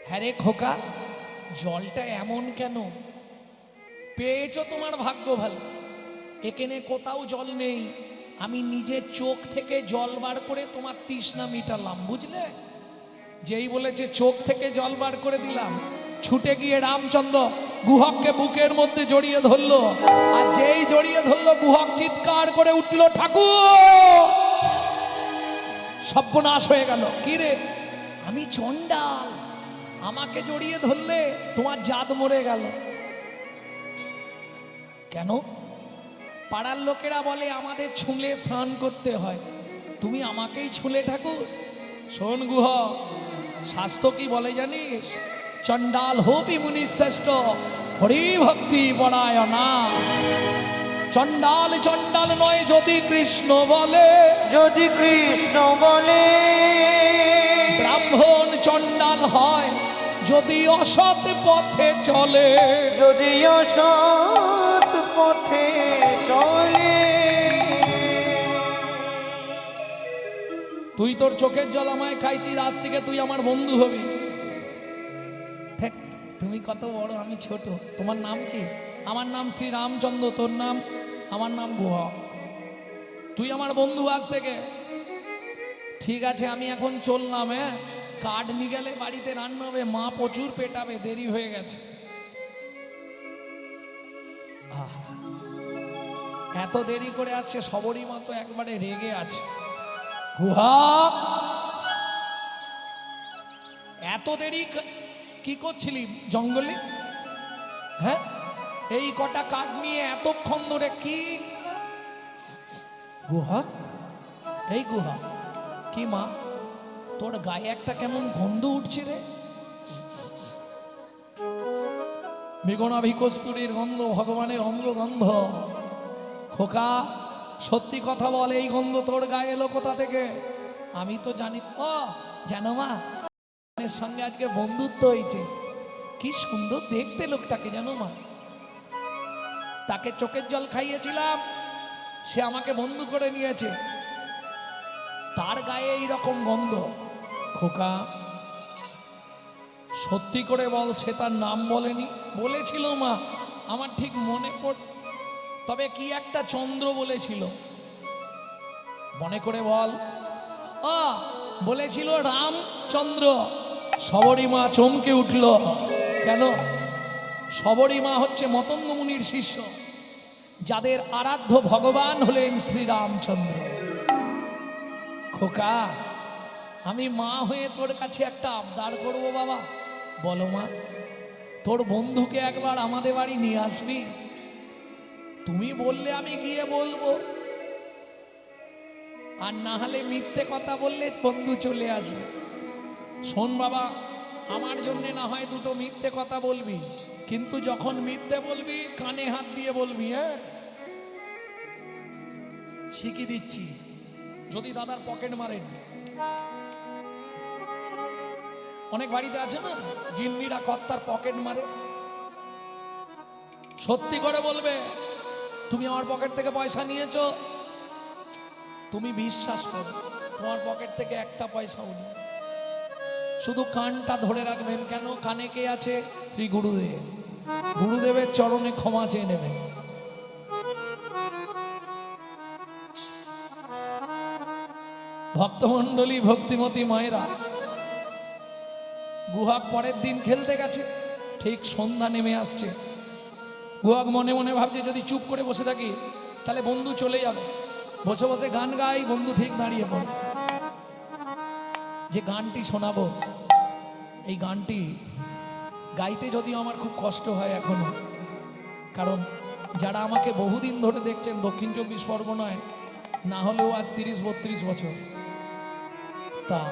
হ্যাঁ রে খোকা, জলটা এমন কেন? পেয়েছো, তোমার ভাগ্য ভালো। এখানে কোথাও জল নেই, আমি নিজে চোখ থেকে জল বার করে তোমার তৃষ্ণা মিটালাম, বুঝলে? যেই বলেছে চোখ থেকে জল বার করে দিলাম, ছুটে গিয়ে রামচন্দ্র গুহককে বুকের মধ্যে জড়িয়ে ধরলো। আর যেই জড়িয়ে ধরলো, গুহক চিৎকার করে উঠলো, ঠাকুর! সর্বনাশ হয়ে গেল। কি রে? আমি চণ্ডাল, আমাকে জড়িয়ে ধরলে তোমার জাত মরে গেল। কেন? পাড়ার লোকেরা বলে আমাদের ছুঁলে স্নান করতে হয়, তুমি আমাকেই ছুঁলে ঠাকুর? শোন গুহ, শাস্ত্র কি বলে জানিস? চণ্ডাল হোপি মুনি শ্রেষ্ঠ, হরি ভক্তি পরায়ণা। চণ্ডাল চণ্ডাল নয় যদি কৃষ্ণ বলে, যদি কৃষ্ণ বলে, ব্রাহ্মণ চণ্ডাল হয় যদি অসৎ পথে চলে, যদি অসৎ পথে চলে। তুই তোর চোখের জল আমায় খাইছিস, আজ থেকে তুই আমার বন্ধু হবি। ধ্যাৎ, তুমি কত বড়, আমি ছোট। তোমার নাম কি? আমার নাম শ্রী রামচন্দ্র, তোর নাম? আমার নাম গুহক। তুই আমার বন্ধু আজ থেকে। ঠিক আছে, আমি এখন চললাম। হ্যাঁ, কাঠ নিয়ে গেলে বাড়িতে রান্না হবে, মা প্রচুর পেটাবে, দেরি হয়ে গেছে। আহা, এত দেরি করে আসছে, সবরই মা তো একবারে রেগে আছে। গুহক, এত দেরি কি করছিলি জঙ্গলে? হ্যাঁ, এই কটা কাঠ নিয়ে এতক্ষণ ধরে কি? গুহক, এই গুহক, কি মা, তোর গায়ে একটা কেমন গন্ধ উঠছে রে? বেগনাভি কস্তুরীর গন্ধ, ভগবানের অঙ্গগন্ধ। খোকা, সত্যি কথা বল, এই গন্ধ তোর গায়ে এলো কোথা থেকে? আমি তো জানি। ও জানো মা, এর সঙ্গে আজকে বন্ধুত্ব হয়েছে। কি সুন্দর দেখতে লোকটাকে, জানো মা? তাকে চোখের জল খাইয়েছিলাম, সে আমাকে বন্ধু করে নিয়েছে, তার গায়ে এইরকম গন্ধ। খোকা, সত্যি করে বল, সে তার নাম বলেনি? বলেছিল মা, আমার ঠিক মনে পড়, তবে কি একটা চন্দ্র বলেছিল, মনে করে বল। বলেছিল রামচন্দ্র। সবরী মা চমকে উঠল। কেন? সবরী মা হচ্ছে মতঙ্গ মুনির শিষ্য, যাদের আরাধ্য ভগবান হলেন শ্রীরামচন্দ্র। খোকা, আমি মা হয়ে তোর কাছে একটা আবদার করব বাবা। বলো মা, তোর বন্ধুকে একবার আমাদের বাড়ি নিয়ে আসবি? তুমি বললে আমি গিয়ে বলবো, আর না হলে মিথ্যে কথা বললে বন্ধু চলে আসবে। শোন বাবা, আমার জন্য না হয় দুটো মিথ্যে কথা বলবি, কিন্তু যখন মিথ্যে বলবি কানে হাত দিয়ে বলবি। হ্যাঁ, শিখিয়ে দিচ্ছি। যদি দাদার পকেট মারেন, অনেক বাড়িতে আছে না গিন্নিরা কর্তার পকেট মারে, সত্যি করে বলবে তুমি আমার পকেট থেকে পয়সা নিয়েছো। তুমি বিশ্বাস করো তোমার পকেট থেকে একটা পয়সাও নেই। শুধু কানটা ধরে রাখবেন। কেন? কানে কে আছে? শ্রী গুরুদেব। গুরুদেবের চরণে ক্ষমা চেয়ে নেবেন। ভক্তমণ্ডলী, ভক্তিমতী মায়েরা, গুহাক পরের দিন খেলতে গেছে। ঠিক সন্ধ্যা নেমে আসছে। গুহাক মনে মনে ভাবছে যদি চুপ করে বসে থাকি তাহলে বন্ধু চলে যাবে। বসে বসে গান গাই, বন্ধু ঠিক দাঁড়িয়ে পড়ে। যে গানটি শোনাবো, এই গানটি গাইতে যদিও আমার খুব কষ্ট হয় এখনো, কারণ যারা আমাকে বহুদিন ধরে দেখছেন দক্ষিণ 24 পরগনায়, না হলেও আজ 30-32 বছর, তা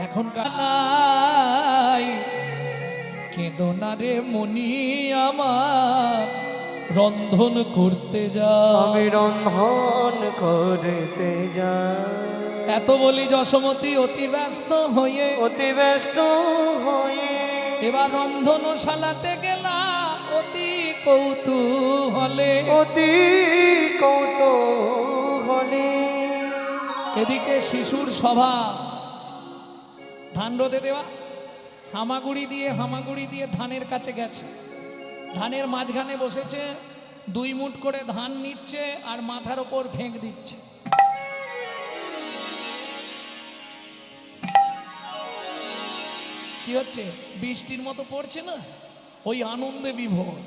এখনকার কেঁদো না রে মনি আমার, রন্ধন করতে যা। আমি রন্ধন করতে যাই। এত বলি যশোমতী অতি ব্যস্ত হয়ে, অতি ব্যস্ত হয়ে এবার রন্ধনশালাতে গেলা অতি কৌতূহলে। অতি কৌতূহলে। এদিকে শিশুর সভা, ধান রোদে দেওয়া, হামাগুড়ি দিয়ে ধানের কাছে গেছে। ধানের মাঝখানে বসেছে, 2 মুঠ করে ধান নিচ্ছে আর মাথার ওপর ফেঁক দিচ্ছে। কি হচ্ছে? বৃষ্টির মতো পড়ছে না, ওই আনন্দে বিভোর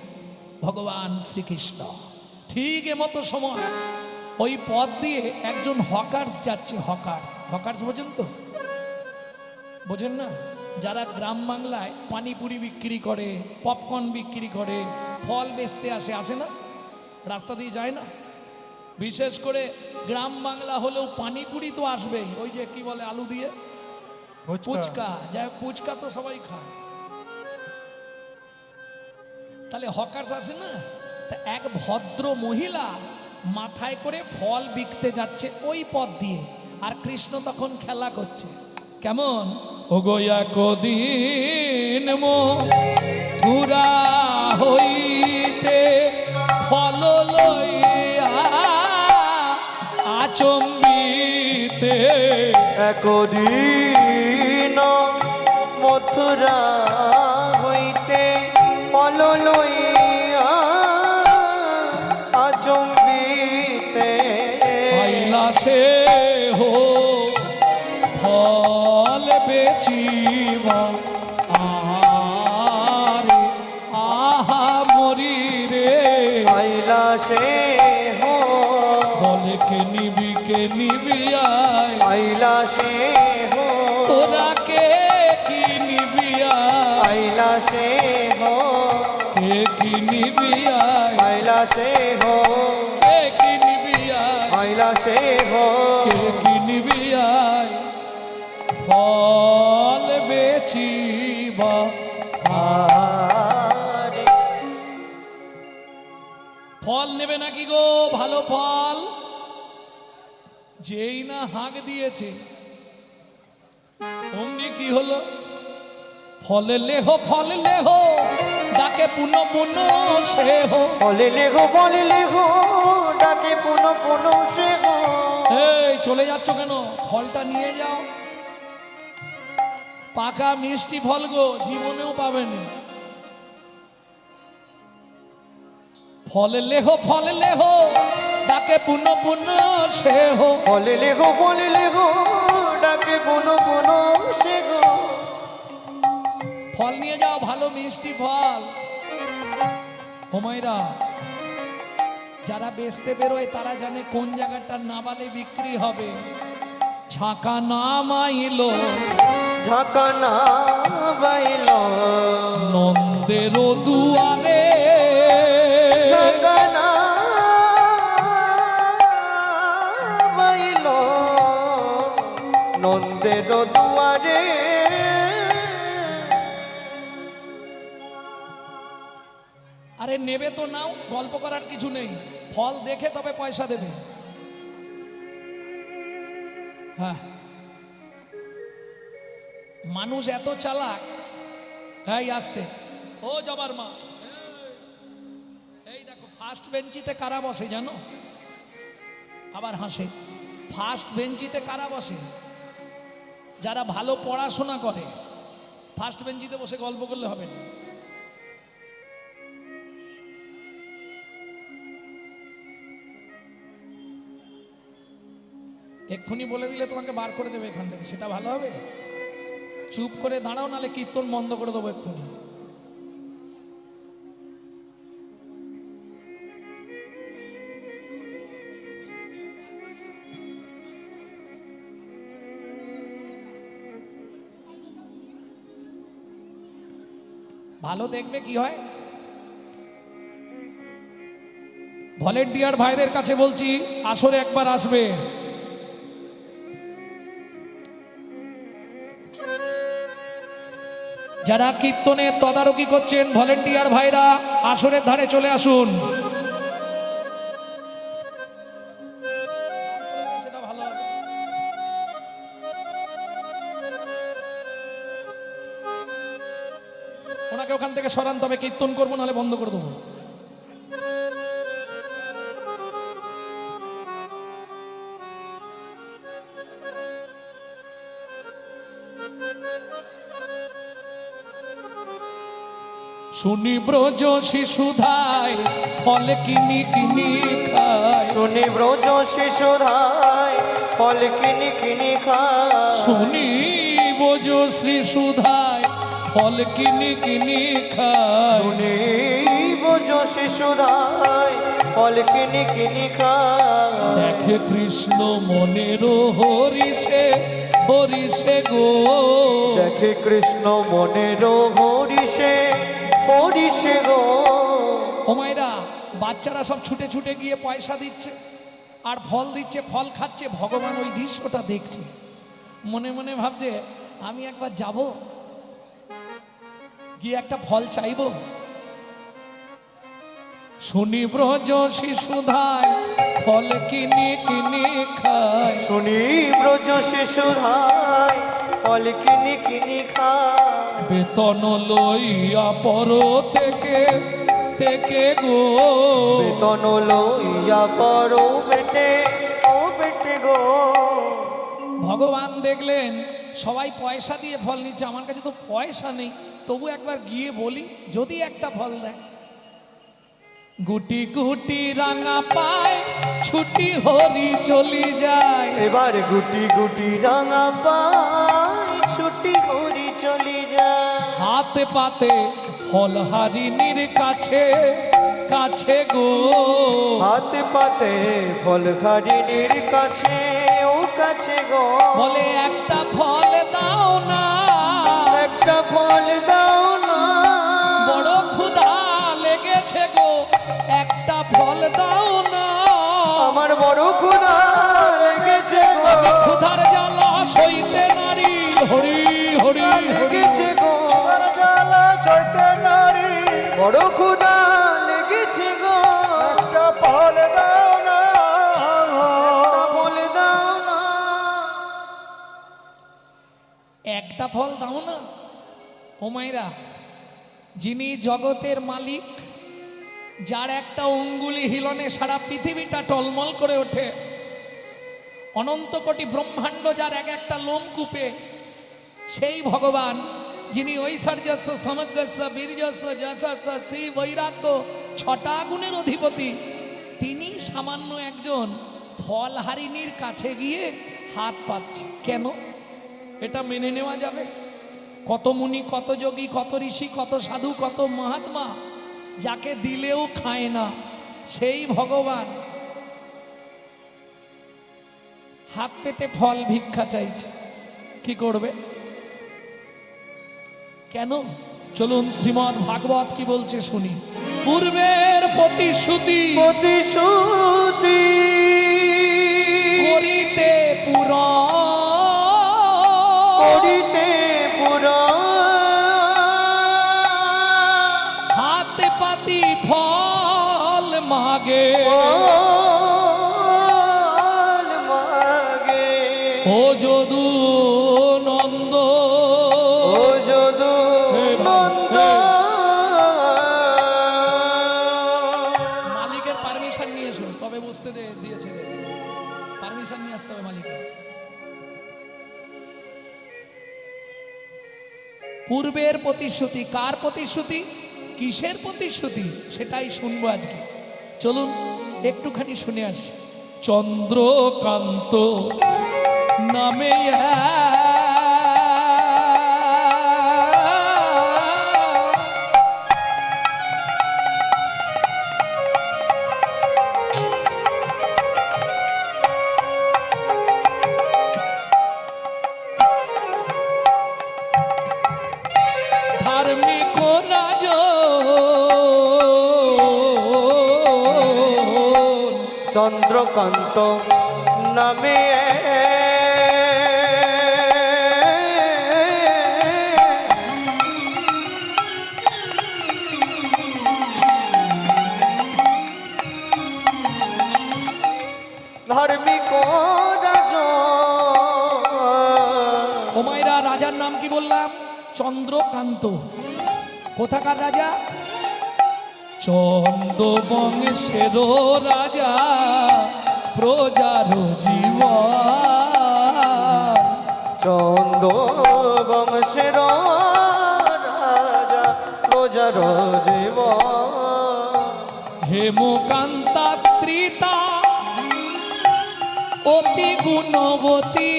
ভগবান শ্রীকৃষ্ণ। ঠিক এমতো সময় ওই পথ দিয়ে একজন হকার্স যাচ্ছে। হকার্স বোঝেন তো? বোঝেন না? যারা গ্রাম বাংলায় পানিপুরি বিক্রি করে, পপকর্ন বিক্রি করে, ফল বেচতে আসে না, রাস্তা দিয়ে যায় না? বিশেষ করে গ্রাম বাংলা হলেও পানিপুরি তো আসবেই। ওই যে কি বলে আলু দিয়ে ফুচকা, যাই ফুচকা তো সবাই খায়। তাহলে হকার্স আসে না? তা এক ভদ্র মহিলা মাথায় করে ফল বিকতে যাচ্ছে ওই পথ দিয়ে, আর কৃষ্ণ তখন খেলা করছে। কেমন? ও গোয়া কদিন মথুরা হইতে ফল লইয়া আচম্বিতে। একদিন মথুরা হইতে ফল লইয়া আচম্বিতে। আইলা সে হো ফল বেচিবা, আরে আহা মরি রে। আইলা সে হো বলে কে নিবি আয়, আইলা সে হো তোরা কে কি নিবি আয়, আইলা সে হো কে কি নিবি আয়, আইলা সে হো কে কি নিবি আয়, আইলা সে হো কে কি নিবি আয়। ফল বেচিবা। আরে ফল নেবে নাকি গো? ভালো ফল। যেই না হাঁক দিয়েছে অমনি কি হলো? ফলে লেহ ডাকে পুনো সে হো। বলে লেগো ডাকে পুনো সে গো। এই চলে যাচ্ছ কেন? ফলটা নিয়ে যাও। পাকা মিষ্টি ফল গো, জীবনেও পাবেন। ফলে লেহ ডাকে পুনো সে হো। বলে লেগো ডাকে পুনো সে গো। ফল নিয়ে যাও, ভালো মিষ্টি ফল। হোমাইরা, যারা বেচতে বেরোয় তারা জানে কোন জায়গাটা নাবালে বিক্রি হবে। ঝাঁকা নামাইল ঝাঁকানা বাইল নন্দের দুয়ারে, ঝাঁকানা বাইল নন্দের দুয়ারে। আরে নেবে তো নাও, গল্প করার কিছু নেই, ফল দেখে তবে পয়সা দেবে। হ্যাঁ, মানুষ এত চালাক। হ্যাঁ, আসতে ও জবার মা, এই দেখো ফার্স্ট বেঞ্চিতে কারা বসে জানো? আবার হাসে। ফার্স্ট বেঞ্চিতে কারা বসে? যারা ভালো পড়াশোনা করে। ফার্স্ট বেঞ্চিতে বসে গল্প করলে হবে না। এক্ষুনি বলে দিলে তোমাকে বার করে দেবে এখান থেকে, সেটা ভালো হবে? চুপ করে দাঁড়াও, নালে কীর্তন বন্ধ করে দেবো এক্ষুনি। ভালো দেখবে কি হয়। ভলেন্টিয়ার ভাইদের কাছে বলছি, আসরে একবার আসবে। যারা কীর্তনের তদারকি করছেন ভলেন্টিয়ার ভাইরা আসরের ধারে চলে আসুন। সেটা ভালো হবে। ওনাকে ওখান থেকে সরান, তবে কীর্তন করবো, নাহলে বন্ধ করে দেবো। শুনি ব্রজ শিশুধায় ফল কিনি কিনি খায়, শুনি ব্রজ শিশুধায় ফল কিনি কিনি খায়, শুনি ব্রজ শিশুধায় ফল কিনি কিনি খায়, শুনি ব্রজ শিশুধায় ফল কিনি কিনি খায়। দেখে কৃষ্ণ মনের হরিষে হরিষে গো, দেখে কৃষ্ণ মনের হরিষে হরিষে গো। ও মায়েরা, বাচ্চারা সব ছুটে ছুটে গিয়ে পয়সা দিচ্ছে আর ফল দিচ্ছে, ফল খাচ্ছে। ভগবান ওই দৃশ্যটা দেখছে, মনে মনে ভাবছে আমি একবার যাব, গিয়ে একটা ফল চাইব। শুনি ব্রজ শিশুধায় ফল কিনি কিনি খায়, শুনি ব্রজ শিশুধায় ফল কিনি কিনি খায়। বেতন লইয়া পর থেকে থেকে গো, বেতন লইয়া করো বেটে ও বেটে গো। ভগবান দেখলেন সবাই পয়সা দিয়ে ফল নিচ্ছে, আমার কাছে তো পয়সা নেই, তবু একবার গিয়ে বলি যদি একটা ফল দেয়। গুটি গুটি রাঙা পায় ছুটি হরি চলি যায়, এবার গুটি গুটি রাঙা পায় ছুটি হরি চলি যায়। হাতে পাতে ফল হারিনীর কাছে কাছে গো, হাতে পাতে ফল হারিনীর কাছে ও কাছে গো। বলে একটা ফল দাও না, একটা ফল দাও না, বড় ক্ষুধা লেগেছে গো, একটা ফল দাও না। আমার বড় ক্ষুধা লেগেছে গো, আমি ক্ষুধার জ্বালা সইতে নারী, হরি হরি হরি। লেগেছে গো জ্বালা সইতে নারী, বড় ক্ষুধা লেগেছে গো। একটা ফল দাও না, একটা ফল দাও না, একটা ফল দাও না। ও মায়েরা, যিনি জগতের মালিক, যার একটা অঙ্গুলি হিলনে সারা পৃথিবীটা টলমল করে ওঠে, অনন্ত কোটি ব্রহ্মাণ্ড যার এক একটা লোমকূপে, সেই ভগবান যিনি ঐশ্বর্যস্য সমগ্রস্য বীর্যস্য যশস্য শ্রী বৈরাগ্য ছটা গুণের অধিপতি, তিনি সামান্য একজন ফলহারিণীর কাছে গিয়ে হাত পাচ্ছে কেন? এটা মেনে নেওয়া যাবে? কত মুনি, কত যোগী, কত ঋষি, কত সাধু, কত মহাত্মা যাকে দিলেও খায় না, সেই ভগবান হাত পেতে ফল ভিক্ষা চাইছে, কি করবে? কেন? চলুন শ্রীমদ্ ভাগবত কি বলছে শুনি। পূর্বের প্রতিশ্রুতি প্রতিশ্রুতি করিতে পূরণ, করিতে পুরাণ, হাতে পাতি ফল মাগে, ফল মাগে। ও যদু নন্দ, ও যদু নন্দ। মালিকের পারমিশন নিয়ে এসো, তবে বসতে দিয়েছে, পারমিশন নিয়ে আসতে হবে মালিকের। পূর্বের প্রতিশ্রুতি, কার প্রতিশ্রুতি, কিসের প্রতিশ্রুতি, সেটাই শুনবো আজকে। চলুন একটুখানি শুনে আসি। চন্দ্রকান্ত নামে ধার্মিক রাজন, চন্দ্রকান্ত নামে ধার্মিক রাজন। ও মায়েরা, রাজার নাম কি বললাম? চন্দ্রকান্ত। কোথাকার রাজা? চন্দ্র বংশের রাজা, প্রজার জীবন। চন্দ বংশের রাজা, প্রজার জীবন। হেমকান্তা স্ত্রীতা অতি গুণবতী,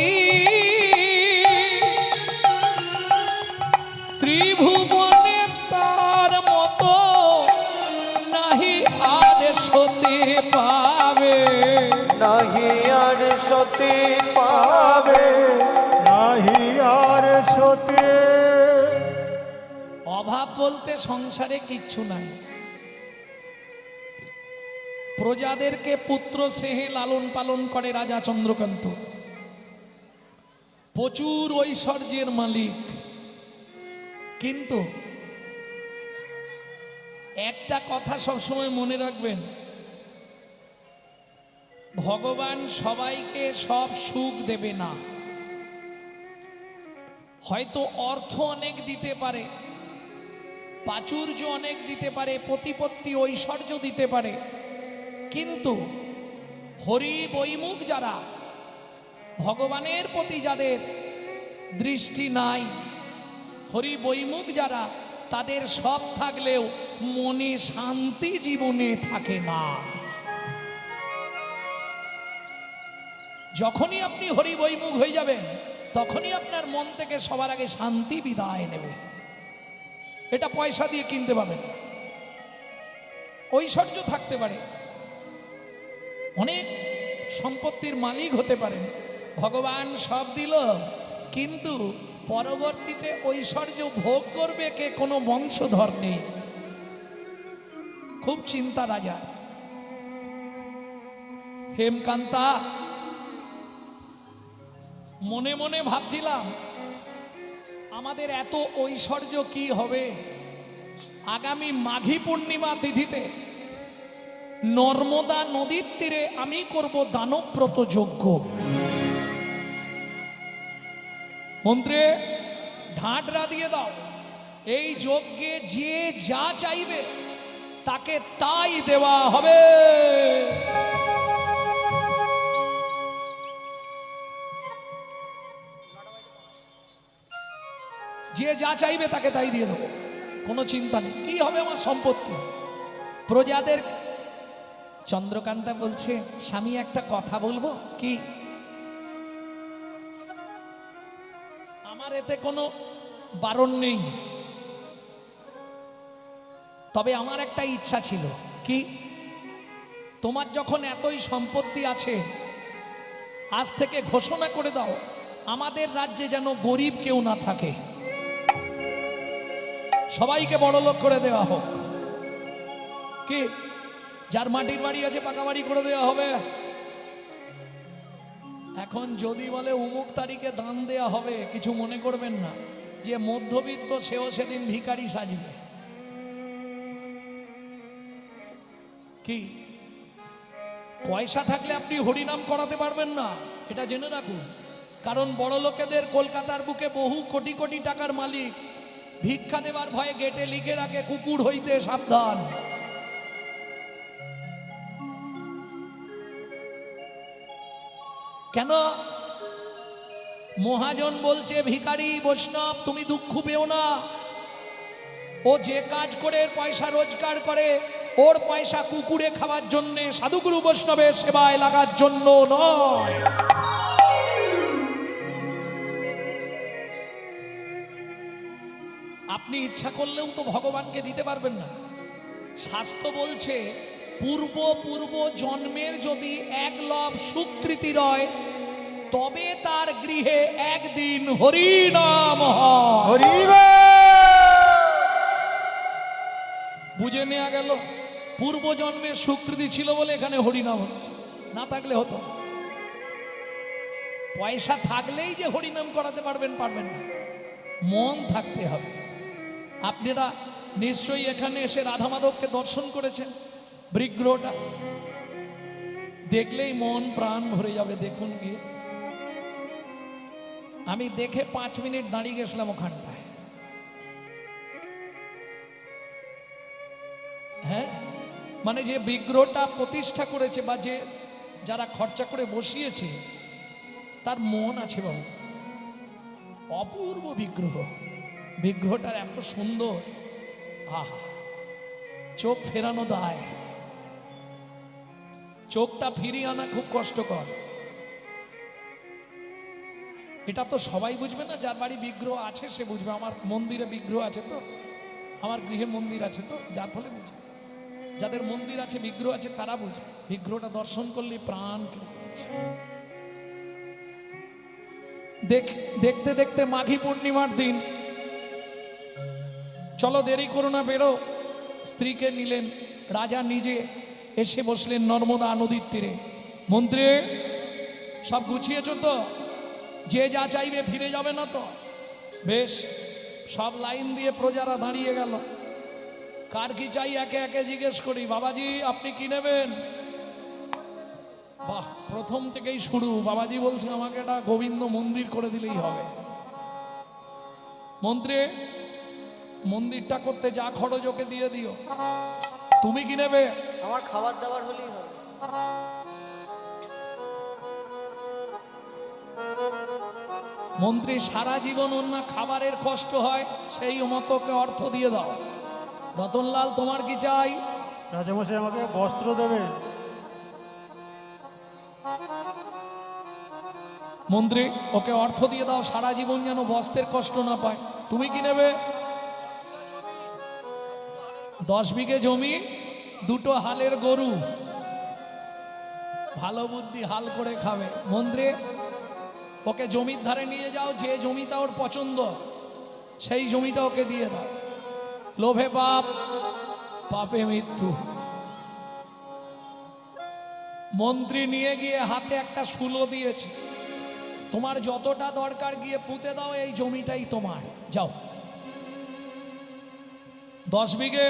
ত্রিভুবনে তার মতো নাহি আর সতে পাবে, নাহি আর সতী পাবে। নাহি আর সতে। অভাব বলতে সংসারে কিচ্ছু নাই। প্রজাদেরকে পুত্র স্নেহে লালন পালন করে রাজা চন্দ্রকান্ত। প্রচুর ঐশ্বর্যের মালিক, কিন্তু একটা কথা সবসময় মনে রাখবেন, ভগবান সবাইকে সব সুখ দেবে না। হয়তো অর্থ অনেক দিতে পারে, প্রাচুর্য অনেক দিতে পারে, প্রতিপত্তি ঐশ্বর্য দিতে পারে, কিন্তু হরি বৈমুখ যারা, ভগবানের প্রতি যাদের দৃষ্টি নাই, হরি বৈমুখ যারা, তাদের সব থাকলেও মনে শান্তি জীবনে থাকে না। যখনই আপনি হরি বৈমুখ হয়ে যাবেন, তখনই আপনার মন থেকে সবার আগে শান্তি বিদায় নেবে। এটা পয়সা দিয়ে কিনতে পাবেন। ঐশ্বর্য থাকতে পারে, অনেক সম্পত্তির মালিক হতে পারেন, ভগবান সব দিল, কিন্তু পরবর্তীতে ঐশ্বর্য ভোগ করবে কে? কোনো বংশধর নেই। খুব চিন্তা রাজা। হেমকান্তা মনে মনে ভাবছিলাম, আমাদের এত ঐশ্বর্য কি হবে? আগামী মাঘী পূর্ণিমা তিথিতে নর্মদা নদীর তীরে আমি করব দানব্রত যজ্ঞ। মন্ত্রে ঢাঁটরা দিয়ে দাও, এই যজ্ঞে যে যা চাইবে তাকে তাই দেওয়া হবে। যে যা চাইবে তাকে তাই দিয়ে দেবো, কোনো চিন্তা নেই। কি হবে আমার সম্পত্তি? প্রজাদের। চন্দ্রকান্তা বলছে, স্বামী একটা কথা বলবো কি? আমার এতে কোনো বারণ নেই, তবে আমার একটা ইচ্ছা ছিল। কি? তোমার যখন এতই সম্পত্তি আছে, আজ থেকে ঘোষণা করে দাও আমাদের রাজ্যে যেন গরিব কেউ না থাকে, সবাইকে বড়লোক করে দেওয়া হোক। কি যার মাটির বাড়ি আছে পাকা বাড়ি করে দেওয়া হবে। এখন যদি বলে অমুক তারিখে দান দেয়া হবে, কিছু মনে করবেন না, যে মধ্যবিত্ত সেও সেদিন ভিখারি সাজবে। কি পয়সা থাকলে আপনি হরিনাম করাতে পারবেন না, এটা জেনে রাখুন। কারণ বড় লোকেদের কলকাতার বুকে বহু কোটি কোটি টাকার মালিক ভিক্ষা দেবার ভয়ে গেটে লিখে রাখে কুকুর হইতে সাবধান। কেন? মহাজন বলছে ভিখারি বৈষ্ণব তুমি দুঃখ পেও না, ও যে কাজ করে পয়সা রোজগার করে ওর পয়সা কুকুরে খাওয়ার জন্য, সাধুগুরু বৈষ্ণবের সেবায় লাগার জন্য নয়। আপনি ইচ্ছা করলেও তো ভগবানকে দিতে পারবেন না। শাস্ত্র বলছে পূর্ব পূর্ব জন্মের যদি এক লব সুকৃতি রয় তবে তার গৃহে একদিন হরিনাম হয়। বুঝে নেওয়া গেল পূর্ব জন্মের সুকৃতি ছিল বলে এখানে হরিনাম হচ্ছে, না থাকলে হতো না। পয়সা থাকলেই যে হরিনাম করাতে পারবেন পারবেন না, মন থাকতে হবে। আপনারা নিশ্চয়ই এখানে এসে রাধা মাধবকে দর্শন করেছেন, বিগ্রহটা দেখলেই মন প্রাণ ভরে যাবে। দেখুন গিয়ে, আমি দেখে 5 মিনিট দাঁড়িয়ে গেছিলাম ওখানটায়। হ্যাঁ, মানে যে বিগ্রহটা প্রতিষ্ঠা করেছে বা যে যারা খরচা করে বসিয়েছে তার মন আছে বাবু। অপূর্ব বিগ্রহ, বিগ্রহটার এত সুন্দর, আহা চোখ ফেরানো দায়, চোখটা ফিরিয়ে আনা খুব কষ্টকর। এটা তো সবাই বুঝবে না, যার বাড়ি বিগ্রহ আছে সে বুঝবে। আমার মন্দিরে বিগ্রহ আছে তো, আমার গৃহে মন্দির আছে তো, যার ফলে বুঝবে। যাদের মন্দির আছে বিগ্রহ আছে তারা বুঝবে, বিগ্রহটা দর্শন করলে প্রাণ কেড়ে যাচ্ছে। দেখতে দেখতে মাঘী পূর্ণিমার দিন, চলো দেরি করো না বেরো, স্ত্রীকে নিলেন। রাজা নিজে এসে বসলেন নর্মদা নদীর তীরে। মন্ত্রী সব গুছিয়েছ তো? যে যা চাইবে ফিরে যাবে না তো? বেশ, সব লাইন দিয়ে প্রজারা দাঁড়িয়ে গেল। কার কি চাই একে একে জিজ্ঞেস করি। বাবাজি আপনি কি নেবেন? বাহ, প্রথম থেকেই শুরু। বাবাজি বলছে আমাকে একটা গোবিন্দ মন্দির করে দিলেই হবে। মন্ত্রী মন্দিরটা করতে যা খরচ ওকে দিয়ে দিও। তুমি কি নেবে? আমার খাবার দাবার হলেই হবে। মন্ত্রী সারা জীবন অন্য খাবারের কষ্ট হয়, সেই মতোকে অর্থ দিয়ে দাও। রতনলাল তোমার কি চাই? রাজামশাই আমাকে বস্ত্র দেবে। মন্ত্রী ওকে অর্থ দিয়ে দাও, সারা জীবন যেন বস্ত্রের কষ্ট না পায়। তুমি কি নেবে? 10 বিঘে জমি, 2টো হালের গরু। ভালো বুদ্ধি, হাল করে খাবে। মন্ত্রী ওকে জমির ধারে নিয়ে যাও, যে জমিটা ওর পছন্দ সেই জমিটা ওকে দিয়ে দাও। লোভে পাপ, পাপে মৃত্যু। মন্ত্রী নিয়ে গিয়ে হাতে একটা শুলো দিয়েছে, তোমার যতটা দরকার গিয়ে পুঁতে দাও, এই জমিটাই তোমার, যাও। 10 বিঘে,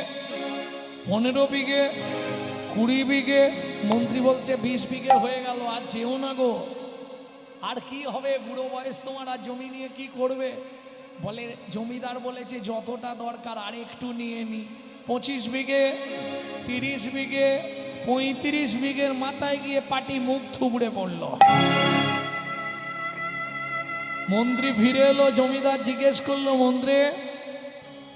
15 বিঘে, 20 বিঘে। মন্ত্রী বলছে 20 বিঘে হয়ে গেল, আর যেও না গো। আর কি হবে, বুড়ো বয়স তোমার, আর জমি নিয়ে কি করবে? বলে জমিদার বলেছে যতটা দরকার আর একটু নিয়ে নি। 25 বিঘে, 30 বিঘে, 35 বিঘের মাথায় গিয়ে পাটি মুখ থুবড়ে পড়ল। মন্ত্রী ফিরে এলো, জমিদার জিজ্ঞেস করলো মন্ত্রী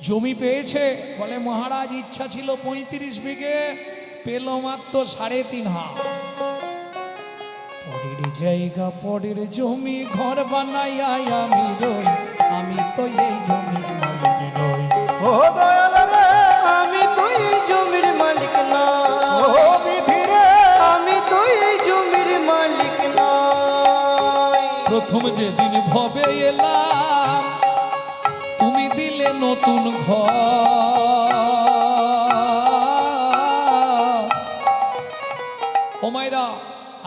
জমি পেয়েছে? বলে মহারাজ ইচ্ছা ছিল 35 বিঘে, পেল মাত্র 3.5 হাত। পরের জায়গা পরের জমি ঘর বানাইয়া আমি রই, আমি তো এই জমির মালিক নই। ও দয়াল রে, আমি তো এই জমির মালিক না। ও বিধি রে, আমি তো এই জমির মালিক না। প্রথম যেদিন ভবে এলাম তুমি দিলে নতুন ঘর। ও মায়েরা,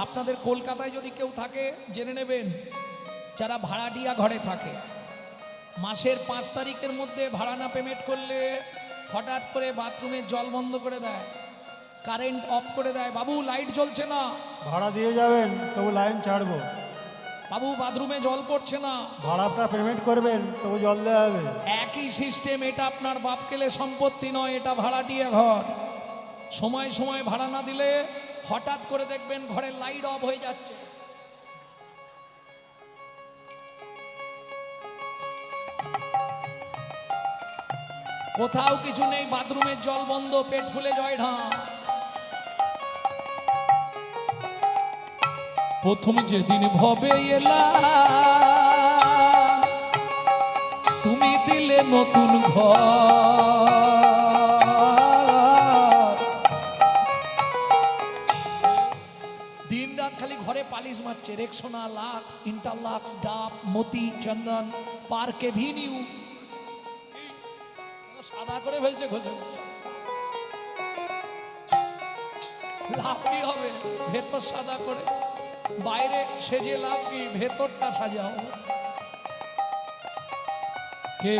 আপনাদের কলকাতায় যদি কেউ থাকে জেনে নেবেন, যারা ভাড়াটিয়া ঘরে থাকে, মাসের 5 তারিখের মধ্যে ভাড়া না পেমেন্ট করলে হঠাৎ করে বাথরুমের জল বন্ধ করে দেয়, কারেন্ট অফ করে দেয়। বাবু লাইট জ্বলছে না, ভাড়া দিয়ে যাবেন তবু লাইন ছাড়বো। বাবু বাথরুমে জল পড়ছে না, ভাড়াটা পেমেন্ট করবেন তবু জল দেওয়া হবে। একই সিস্টেম। এটা আপনার বাপ কেলে সম্পত্তি নয়, এটা ভাড়াটিয়া ঘর। সময় সময় ভাড়া না দিলে হঠাৎ করে দেখবেন ঘরের লাইট অফ হয়ে যাচ্ছে। কোথাও কিছু নেই, বাথরুমের জল বন্ধ, পেট ফুলে জয় ঢাক। প্রথম যেদিন ভবে এলাম তুমি দিলে নতুন ঘর। দিন রাত খালি ঘরে পালিশ মারছে, রেক্সোনা, লাক্স, ইন্টারলাক্স, ডাব, মতি, চন্দন, পার্ক এভিনিউ, সাদা করে ফেলছে ঘষে ঘষে। লাভ কি হবে? ভেতর সাদা করে, বাইরে সেজে লাভ কি? ভেতরটা সাজাও। কে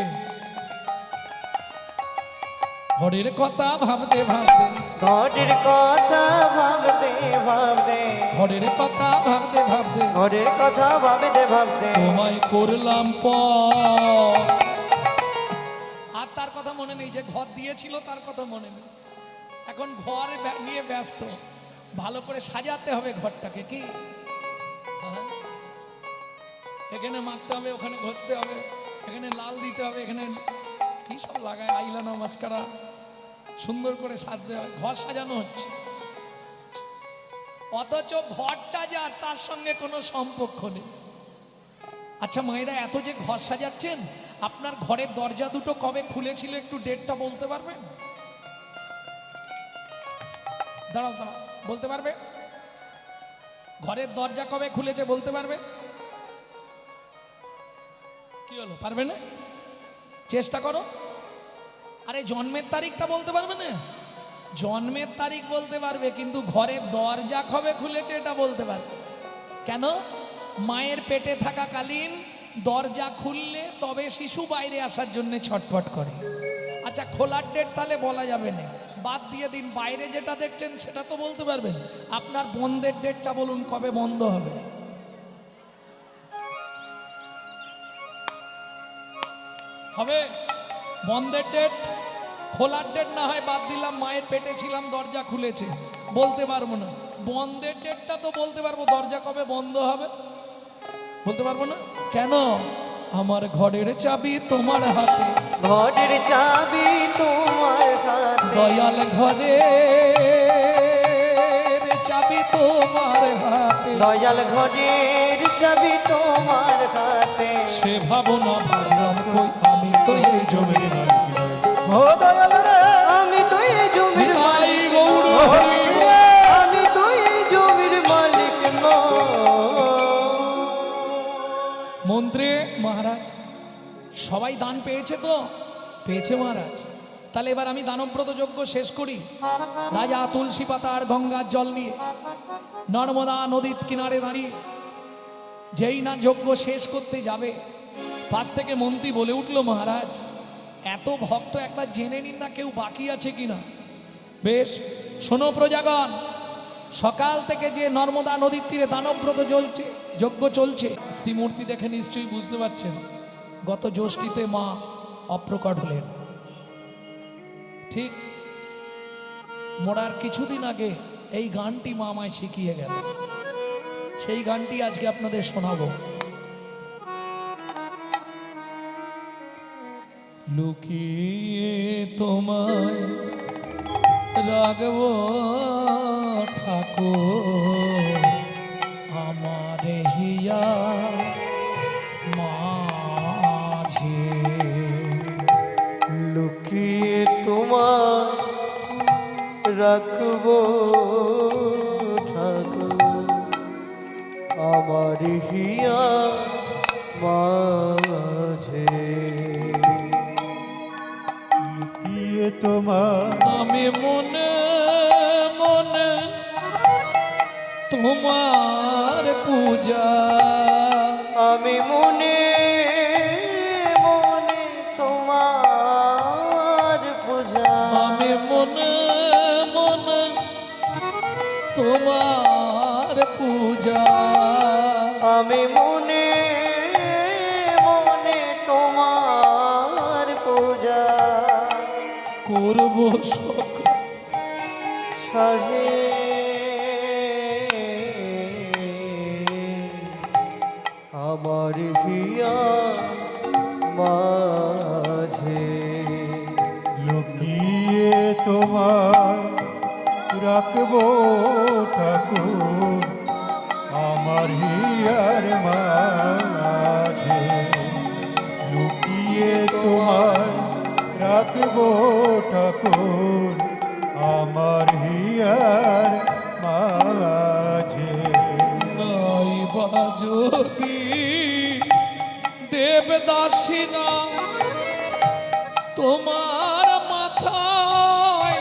ঘরের কথা ভাবতে ভাবতে, ঘরের কথা ভাবতে ভাবতে, ঘরের কথা ভাবতে ভাবতে, ঘরের কথা ভাবতে ভাবতে তোমায় করলাম পর। আর তার কথা মনে নেই, যে ঘর দিয়েছিল তার কথা মনে নেই। এখন ঘর নিয়ে ব্যস্ত, ভালো করে সাজাতে হবে ঘরটাকে। কি হ্যাঁ? এখানে মাখতে হবে, ওখানে ঘষতে হবে, এখানে লাল দিতে হবে, এখানে কি সব লাগায়, আইলানা, মাস্কারা, সুন্দর করে সাজতে হবে। ঘর সাজানো হচ্ছে, অথচ ঘরটা যা তার সঙ্গে কোনো সম্পর্ক নেই। আচ্ছা মায়েরা, এত যে ঘর সাজাচ্ছেন, আপনার ঘরের দরজা দুটো কবে খুলেছিল একটু ডেটটা বলতে পারবেন? দাঁড়াও দাঁড়াও, বলতে পারবে? ঘরের দরজা কবে খুলেছে বলতে পারবে? কি হলো, পারবে না? চেষ্টা করো। আরে জন্মের তারিখটা বলতে পারবে না? জন্মের তারিখ বলতে পারবে, কিন্তু ঘরের দরজা কবে খুলেছে এটা বলতে পারবে। কেন? মায়ের পেটে থাকাকালীন দরজা খুললে তবে শিশু বাইরে আসার জন্য ছটফট করে। আচ্ছা খোলার ডেট তাহলে বলা যাবে না, বাদ দিয়ে দিন। বাইরে যেটা দেখছেন সেটা তো বলতে পারবেন। আপনার বন্ধের ডেটটা বলুন, কবে বন্ধ হবে? হবে বন্ধের ডেট? খোলার ডেট না হয় বাদ দিলাম, মায়ের পেটে ছিলাম দরজা খুলেছে, বলতে পারবো না। বন্ধের ডেটটা তো বলতে পারবো, দরজা কবে বন্ধ হবে বলতে পারবো না। কেন? আমার ঘরের চাবি তোমার হাতে, ঘরের চাবি তোমার হাতে, দয়াল ঘরের চাবি তোমার হাতে, দয়াল ঘরের চাবি তোমার হাতে। সে ভাবনা ভাবলাম কই, আমি তো এই জমির মালিক নই। ও দয়াল রে, আমি তো এই জমির নিতাই মালিক গৌর নই। হরি। আমি তো এই জমির মালিক নই। মন্ত্রী মহারাজ সবাই দান পেয়েছে তো? পেয়েছে মহারাজ। তাহলে এবার আমি দানব্রত যজ্ঞ শেষ করি। রাজা তুলসী পাতা আর গঙ্গার জল নিয়ে নর্মদা নদীর কিনারে দাঁড়িয়ে যেই না যজ্ঞ শেষ করতে যাবে, পাশ থেকে মন্ত্রী বলে উঠল, মহারাজ এত ভক্ত একবার জেনে নিন না কেউ বাকি আছে কিনা। বেশ, শোনো প্রজাগণ, সকাল থেকে যে নর্মদা নদীর তীরে দানব্রত জ্বলছে, যজ্ঞ চলছে, শ্রীমূর্তি দেখে নিশ্চয়ই বুঝতে পারছেন গত জ্যৈষ্ঠীতে মা অপ্রকট হলেন। ঠিক মোড়ার কিছুদিন আগে এই গানটি মা আমায় শিখিয়ে গেল, সেই গানটি আজকে আপনাদের শোনাবো। লুকিয়ে তোমায় রাগবো ঠাকুর, আমার হিয়া মাঝে। লুকিয়ে তোমার রাখবো ঠাকুর, আমার হিয়া মাঝে লুকিয়ে তোমার আমি মনে মনে তোমার পূজা, আমি মনে মনে তোমার পূজা, আমি মনে মনে তোমার পূজা, আমি মনে মনে তোমার পূজা করব সকল সাজে আমার হিয়া মাঝে লুকিয়ে তোমার রাখবো ঠাকুর আমার হিয়ার মাঝে, লুকিয়ে তোমার রাখবো ঠাকুর আমার হিয়ার মাঝে। নাই বা যদি দেবদাসী না তোমার মাথায়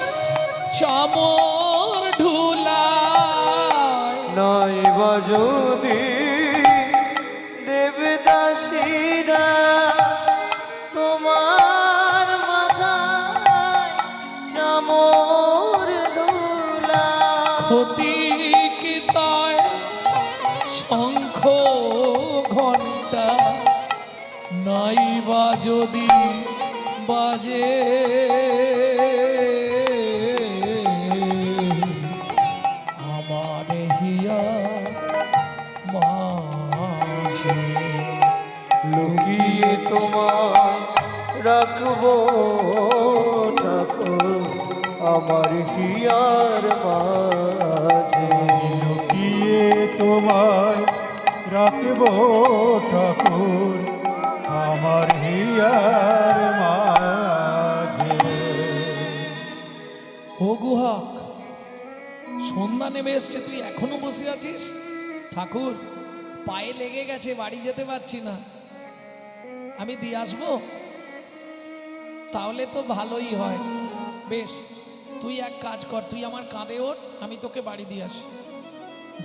চামর ঢুলায়, নাই বা যদি দেবদাসীরা তোমার মাথায় চামর ধুলা, ক্ষতি কি তাই শঙ্খ ঘণ্টা নাই বা যদি বাজে, আমার হিয়া মাঝে লুকিয়ে তোমার রাখবো ঠাকুর আমার হিয়ার মাঝে, লুকিয়ে তোমায় রাখবো ঠাকুর আমার হিয়ার মাঝে। ও গুহাক, সন্ধ্যা নেমে এসছে, তুই এখনো বসে আছিস? ঠাকুর পায়ে লেগে গেছে, বাড়ি যেতে পারছি না, আমি দিয়ে আসবো? তাহলে তো ভালোই হয়। বেশ, তুই এক কাজ কর, তুই আমার কাঁধে ওঠ, আমি তোকে বাড়ি দিয়ে আসি।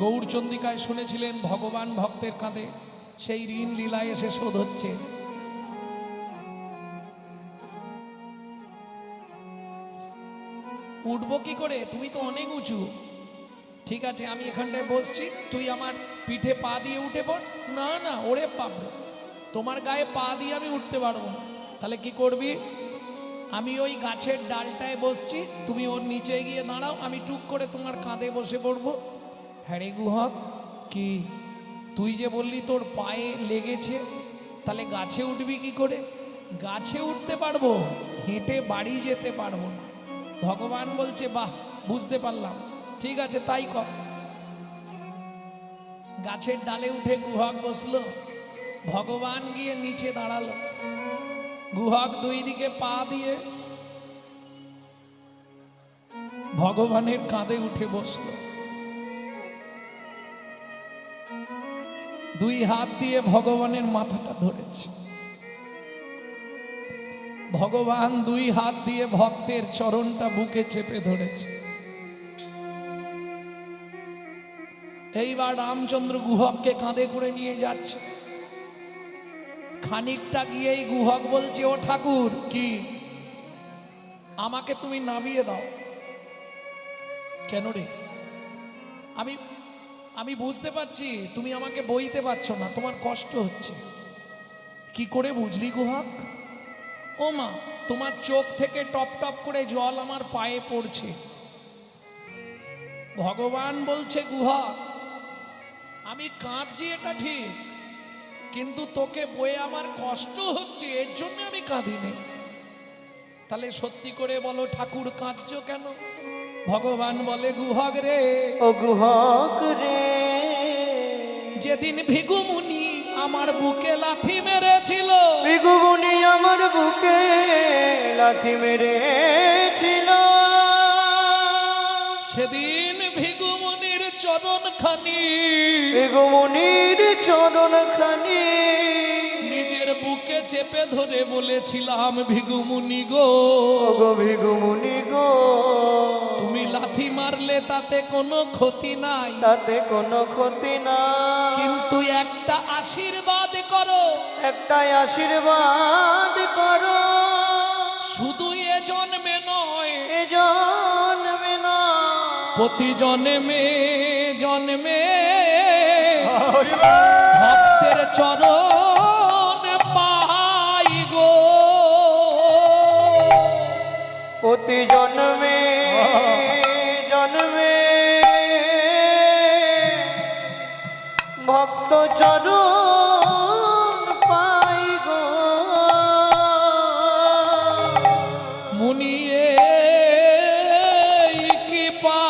গৌরচন্দ্রিকায় শুনেছিলেন ভগবান ভক্তের কাঁধে সেই ঋণ লীলায় এসে শোধ হচ্ছে। উঠবো কি করে? তুমি তো অনেক উঁচু। ঠিক আছে, আমি এখানটায় বসছি, তুই আমার পিঠে পা দিয়ে উঠে পড়। না না, ওরে বাপরে, তোমার গায়ে পা দিয়ে আমি উঠতে পারবো না। তাহলে কি করবি? আমি ওই গাছের ডালটায় বসছি, তুমি ওর নিচে গিয়ে দাঁড়াও, আমি টুক করে তোমার কাঁধে বসে পড়বো। হ্যাঁ রে গুহক, কি তুই যে বললি তোর পায়ে লেগেছে, তাহলে গাছে উঠবি কি করে? গাছে উঠতে পারবো, হেঁটে বাড়ি যেতে পারবো না। ভগবান বলছে বাহ, বুঝতে পারলাম, ঠিক আছে তাই কর। গাছের ডালে উঠে গুহক বসলো, ভগবান গিয়ে নিচে দাঁড়ালো। গুহক দুই দিকে পা দিয়ে ভগবানের কাঁধে উঠে বসলো, দুই হাত দিয়ে ভগবানের মাথাটা ধরেছে। ভগবান দুই হাত দিয়ে ভক্তের চরণটা বুকে চেপে ধরেছে। এইবার রামচন্দ্র গুহককে কাঁধে করে নিয়ে যাচ্ছে। খানিকটা গিয়েই গুহক বলছে, ও ঠাকুর, কি আমাকে তুমি নামিয়ে দাও। কেন রে? আমি বুঝতে পারছি তুমি আমাকে বইতে পারছো না, তোমার কষ্ট হচ্ছে। কি করে বুঝলি গুহক? ও মা, তোমার চোখ থেকে টপ টপ করে জল আমার পায়ে পড়ছে। ভগবান বলছে, গুহক, আমি কাঁদছি এটা ঠিক, কিন্তু তোকে বয়ে আমার কষ্ট হচ্ছে, এর জন্য আমি কাঁদিনি। তাহলে সত্যি করে বলো ঠাকুর, কাঁদছো কেন? ভগবান বলে, গুহক রে, ও গুহক রে, যেদিন ভিগুমুনি আমার বুকে লাথি মেরেছিল, ভৃগুমুনি আমার বুকে লাথি মেরেছিল, সেদিন ভিগুমুনির চরণ খানি, এগো মুনির চরণ খানি নিজের বুকে চেপে ধরে বলেছিলাম ভিগুমুনি গো, ওগো ভিগু মুনি গো, তুমি লাথি মারলে তাতে কোনো ক্ষতি নাই, তাতে কোনো ক্ষতি না, কিন্তু একটা আশীর্বাদ করো, একটাই আশীর্বাদ করো, শুধু এ জন্মে নয় এ জন্মে না, প্রতি জন্মে জন্মে হরি বল। ভক্তের চরণ পাই গো, প্রতি জন্মে জন্মে ভক্ত চরণ পাই গো, মুনিয়ে কৃপা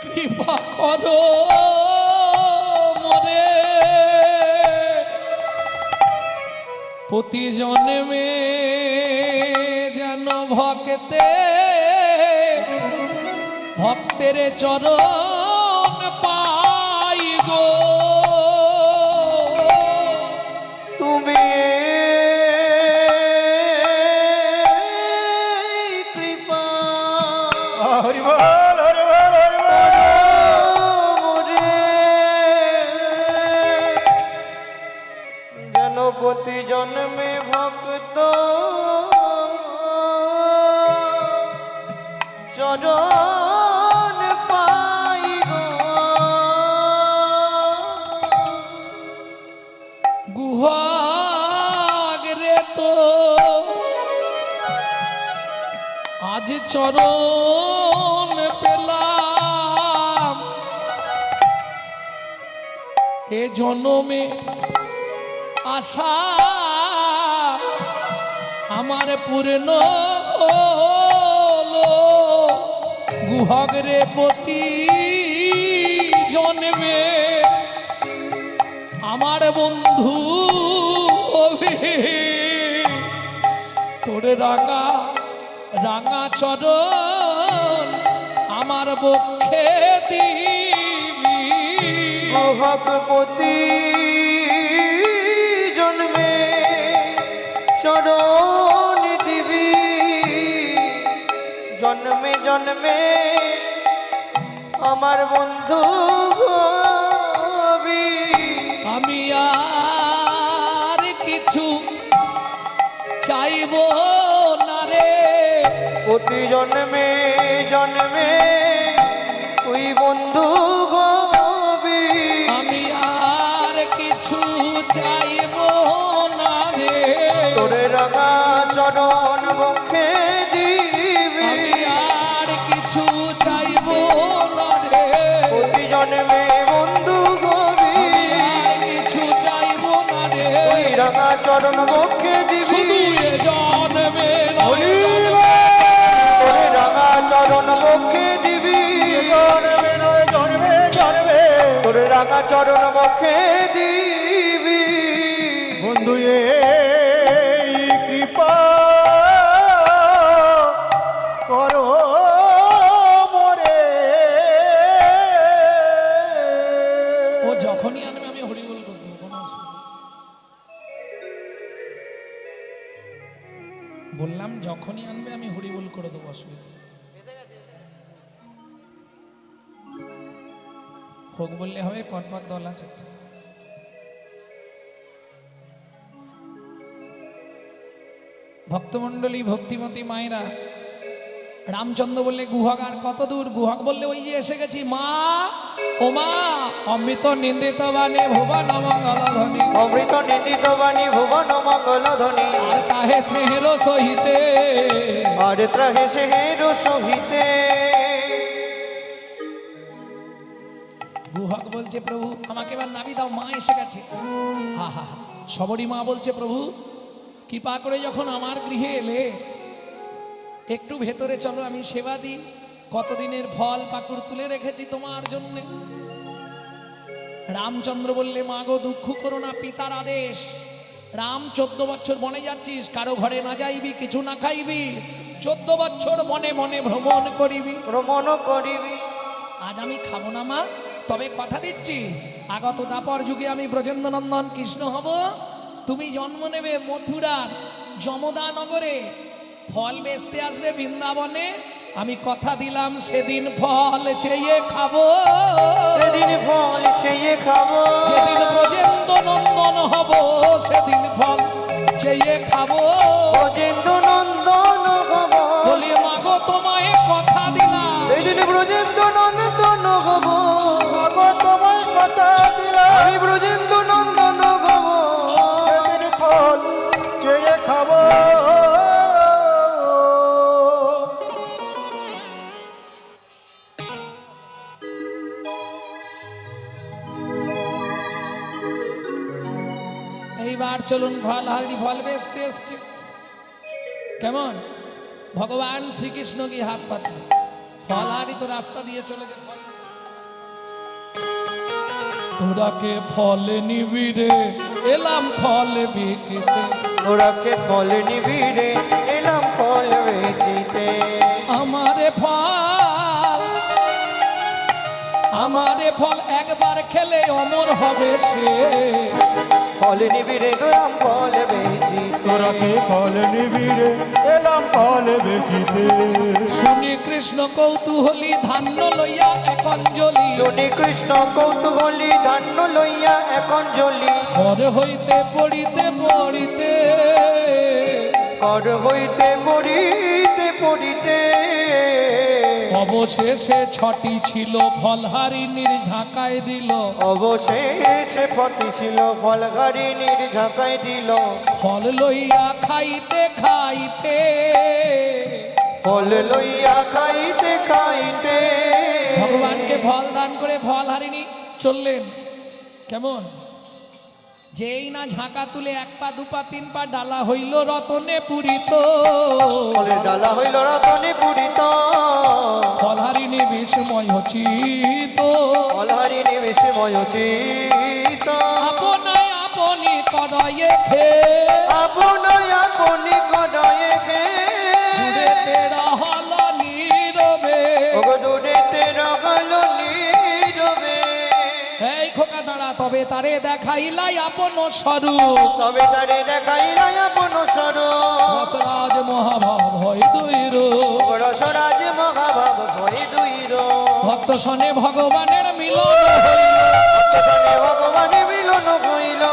কৃপা করো মরে, প্রতি জন্মে যেন ভক্তের চরণ পাই গো, তুমি কৃপা হরি বল, হরি বল, হরি বল। মোরে, যেন প্রতি জন্মে ভক্ত চরণ পাই গো, গুহাগ রে তো আজ চরণ পেলাম, এ জন্মে আশা আমার পূর্ণ হলো, গুহাগ রে প্রতি জন্মে আমার বন্ধু হবে, তোর রাঙা রাঙা চরণ আমার বক্ষে দিবি, ভগবতী জন্মে চরণ দিবি, জন্মে জন্মে আমার বন্ধু হবি, আমি আর কিছু চাইব না রে, প্রতি জন্মে জন্মে তুই বন্ধু হবি, আমি আর কিছু চাইব না রে, তোরে রাঙা চরণ বক্ষে দিবি, আমি আর কিছু চাইব না রে, প্রতি জন্মে বন্ধু হবি, আমি আর কিছু চাইব না রে, তুই রাঙা চরণ বক্ষে দিবি, শুধু এ জন্মে হরি নয়, বল। তোরে রাঙা চরণ বক্ষে দিবি, জন্মে নয় জন্মে জন্মে তোরে রাঙা চরণ বক্ষে দিবি, বন্ধু এই কৃপা করো মোরে, ও যখনই আনবে আমি হরিবোল করবো, কোনো অসুবিধা নেই। বললাম যখনই আনবে আমি হরিবোল করে দেবো, অসুবিধা নেই। হোক বললে হবে, পরপর দল আছে। ভক্তমণ্ডলী ভক্তিমতী মায়েরা, রামচন্দ্র বললে গুহাগ আর কত দূর, গুহাগ বললে ওই যে এসে গেছি মা, ও মা, অমৃত নিন্দিত বাণী ভুবন মঙ্গল ধ্বনি, অমৃত নিন্দিত বাণী ভুবন মঙ্গল ধ্বনি, আর তাহে স্নেহের সহিতে, আর ত্রাহে সেহের সহিতে, গুহাগ বলছে প্রভু আমাকে এবার নাবি দাও, মা এসে গেছে। হা হা হা, সবরই মা বলছে প্রভু কৃপা করে যখন আমার গৃহে এলে একটু ভেতরে চলো, আমি সেবা দিই, কতদিনের ফল পাকুড় তুলে রেখেছি তোমার জন্য। রামচন্দ্র বললে মা গো দুঃখ করো না, পিতার আদেশ, রাম 14 বছর বনে যাচ্ছিস, কারো ঘরে না যাইবি, কিছু না খাইবি, 14 বছর মনে মনে ভ্রমণ করিবি। ভ্রমণ করিবি। আজ আমি খাবো না মা, তবে কথা দিচ্ছি আগত দাপর যুগে আমি ব্রজেন্দ্রনন্দন কৃষ্ণ হব। তুমি জন্ম নেবে মথুরার যমদা নগরে, ফল বেচতে আসবে বৃন্দাবনে। আমি কথা দিলাম সেদিন ফল চেয়ে খাবো, সেদিন ফল চেয়ে খাবো। যেদিন ব্রজেন্দ্র নন্দন হব সেদিন ফল চেয়ে খাবো। ব্রজেন্দ্র নন্দন হব। বলি মাগো তোমায় কথা দিলাম, সেদিন ব্রজেন্দ্র নন্দন হব। মাগো তোমায় কথা দিলাম, আমি ব্রজেন্দ্র নন্দন হব। সেদিন ফল চেয়ে খাবো। এইবার চলুন ফল হারনি ফল বেচতে এসছে। কেমন ভগবান শ্রীকৃষ্ণ কি হাত পাতলে ফল হারি তো রাস্তা দিয়ে চলে যে ফল তোরাকে ফলে নিবি রে এলাম ফল বিকিতে, তোরাকে ফল নিবি রে এলাম ফল বেচিতে। আমারে ফল আমারে ফল একবার খেলে অমর হবে সে। ফল নিবি রে এলাম ফল বেচিতে। তোরাকে ফল নিবি রে এলাম ফল বেচিতে। শুনি কৃষ্ণ কৌতূহলী ধান্য লইয়া এক অঞ্জলি, শুনি কৃষ্ণ কৌতূহলী ধান্য লইয়া এখন জ্বলি। ঘর হইতে পড়িতে পড়িতে কর হইতে পড়িতে পড়িতে অবশেষে ছটি ছিল ফলহারিণীর ঝাঁকায় দিল। অবশেষে ফটি ছিল ফল গাড়িনীর ঝাঁকাই দিল। ফল লইয়া খাইতে খাইতে ফল লইয়া খাইতে খাইতে ভগবানকে ফল দান করে ফলহারিণী চললেন। কেমন যেই না ঝাঁকা তুলে 1 পা 2 পা 3 পা ডালা হইল রতনে পুরিত। ফলের ডালা হইল রতনে পুরিত। ফলহারিণী বিস্ময় হচিত, ফলহারিণী বিস্ময় চিত। আপনায় আপনি কড়াইয়ে খে আপনায় আপনি কড়াইয়ে খে। দূরেতে রহল নীরবে। ওগো দূরেতে রহল নীরবে। এই খোকা দাঁড়া তবে তারে দেখাইলাই আপন স্বরূপ। তবে তারে দেখাইলাই আপন স্বরূপ। রসরাজ মহাভাব হয় দৈর, রসরাজ মহাভাব ভয় দুইর। ভক্ত সনে ভগবানের মিলন হইল। ভক্তজনে ভগবানে মিলন হইল।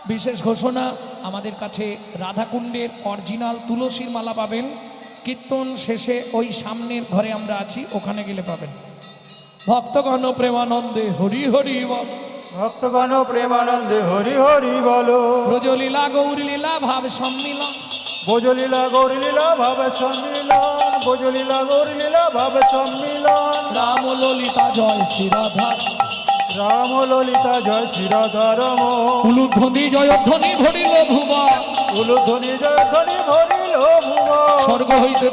বিশেষ ঘোষণা, আমাদের কাছে রাধাকুণ্ডের অরিজিনাল তুলসীর মালা পাবেন। কীর্তন শেষে ওই সামনের ঘরে আমরা আছি, ওখানে গেলে পাবেন। ভক্তগণ প্রেমানন্দে হরি হরি বল। ভক্তগণ প্রেমানন্দে হরি হরি বলো। ব্রজলীলা গৌরলীলা ভাব সম্মিলন, ভোজলীলা গৌরলীলা ভাবে সম্মিলন। ভোজলীলা গৌরলীলা ভাবে সম্মিলন। রাম ললিতা জয় শ্রী রাধা, রাম ললিতা জয় শ্রী রাধারম। উলুধ্বনি জয়ধ্বনি ভরিল ভুবন, উলুধ্বনি জয় ধ্বনি ভরিল ভুবন। স্বর্গ হইতে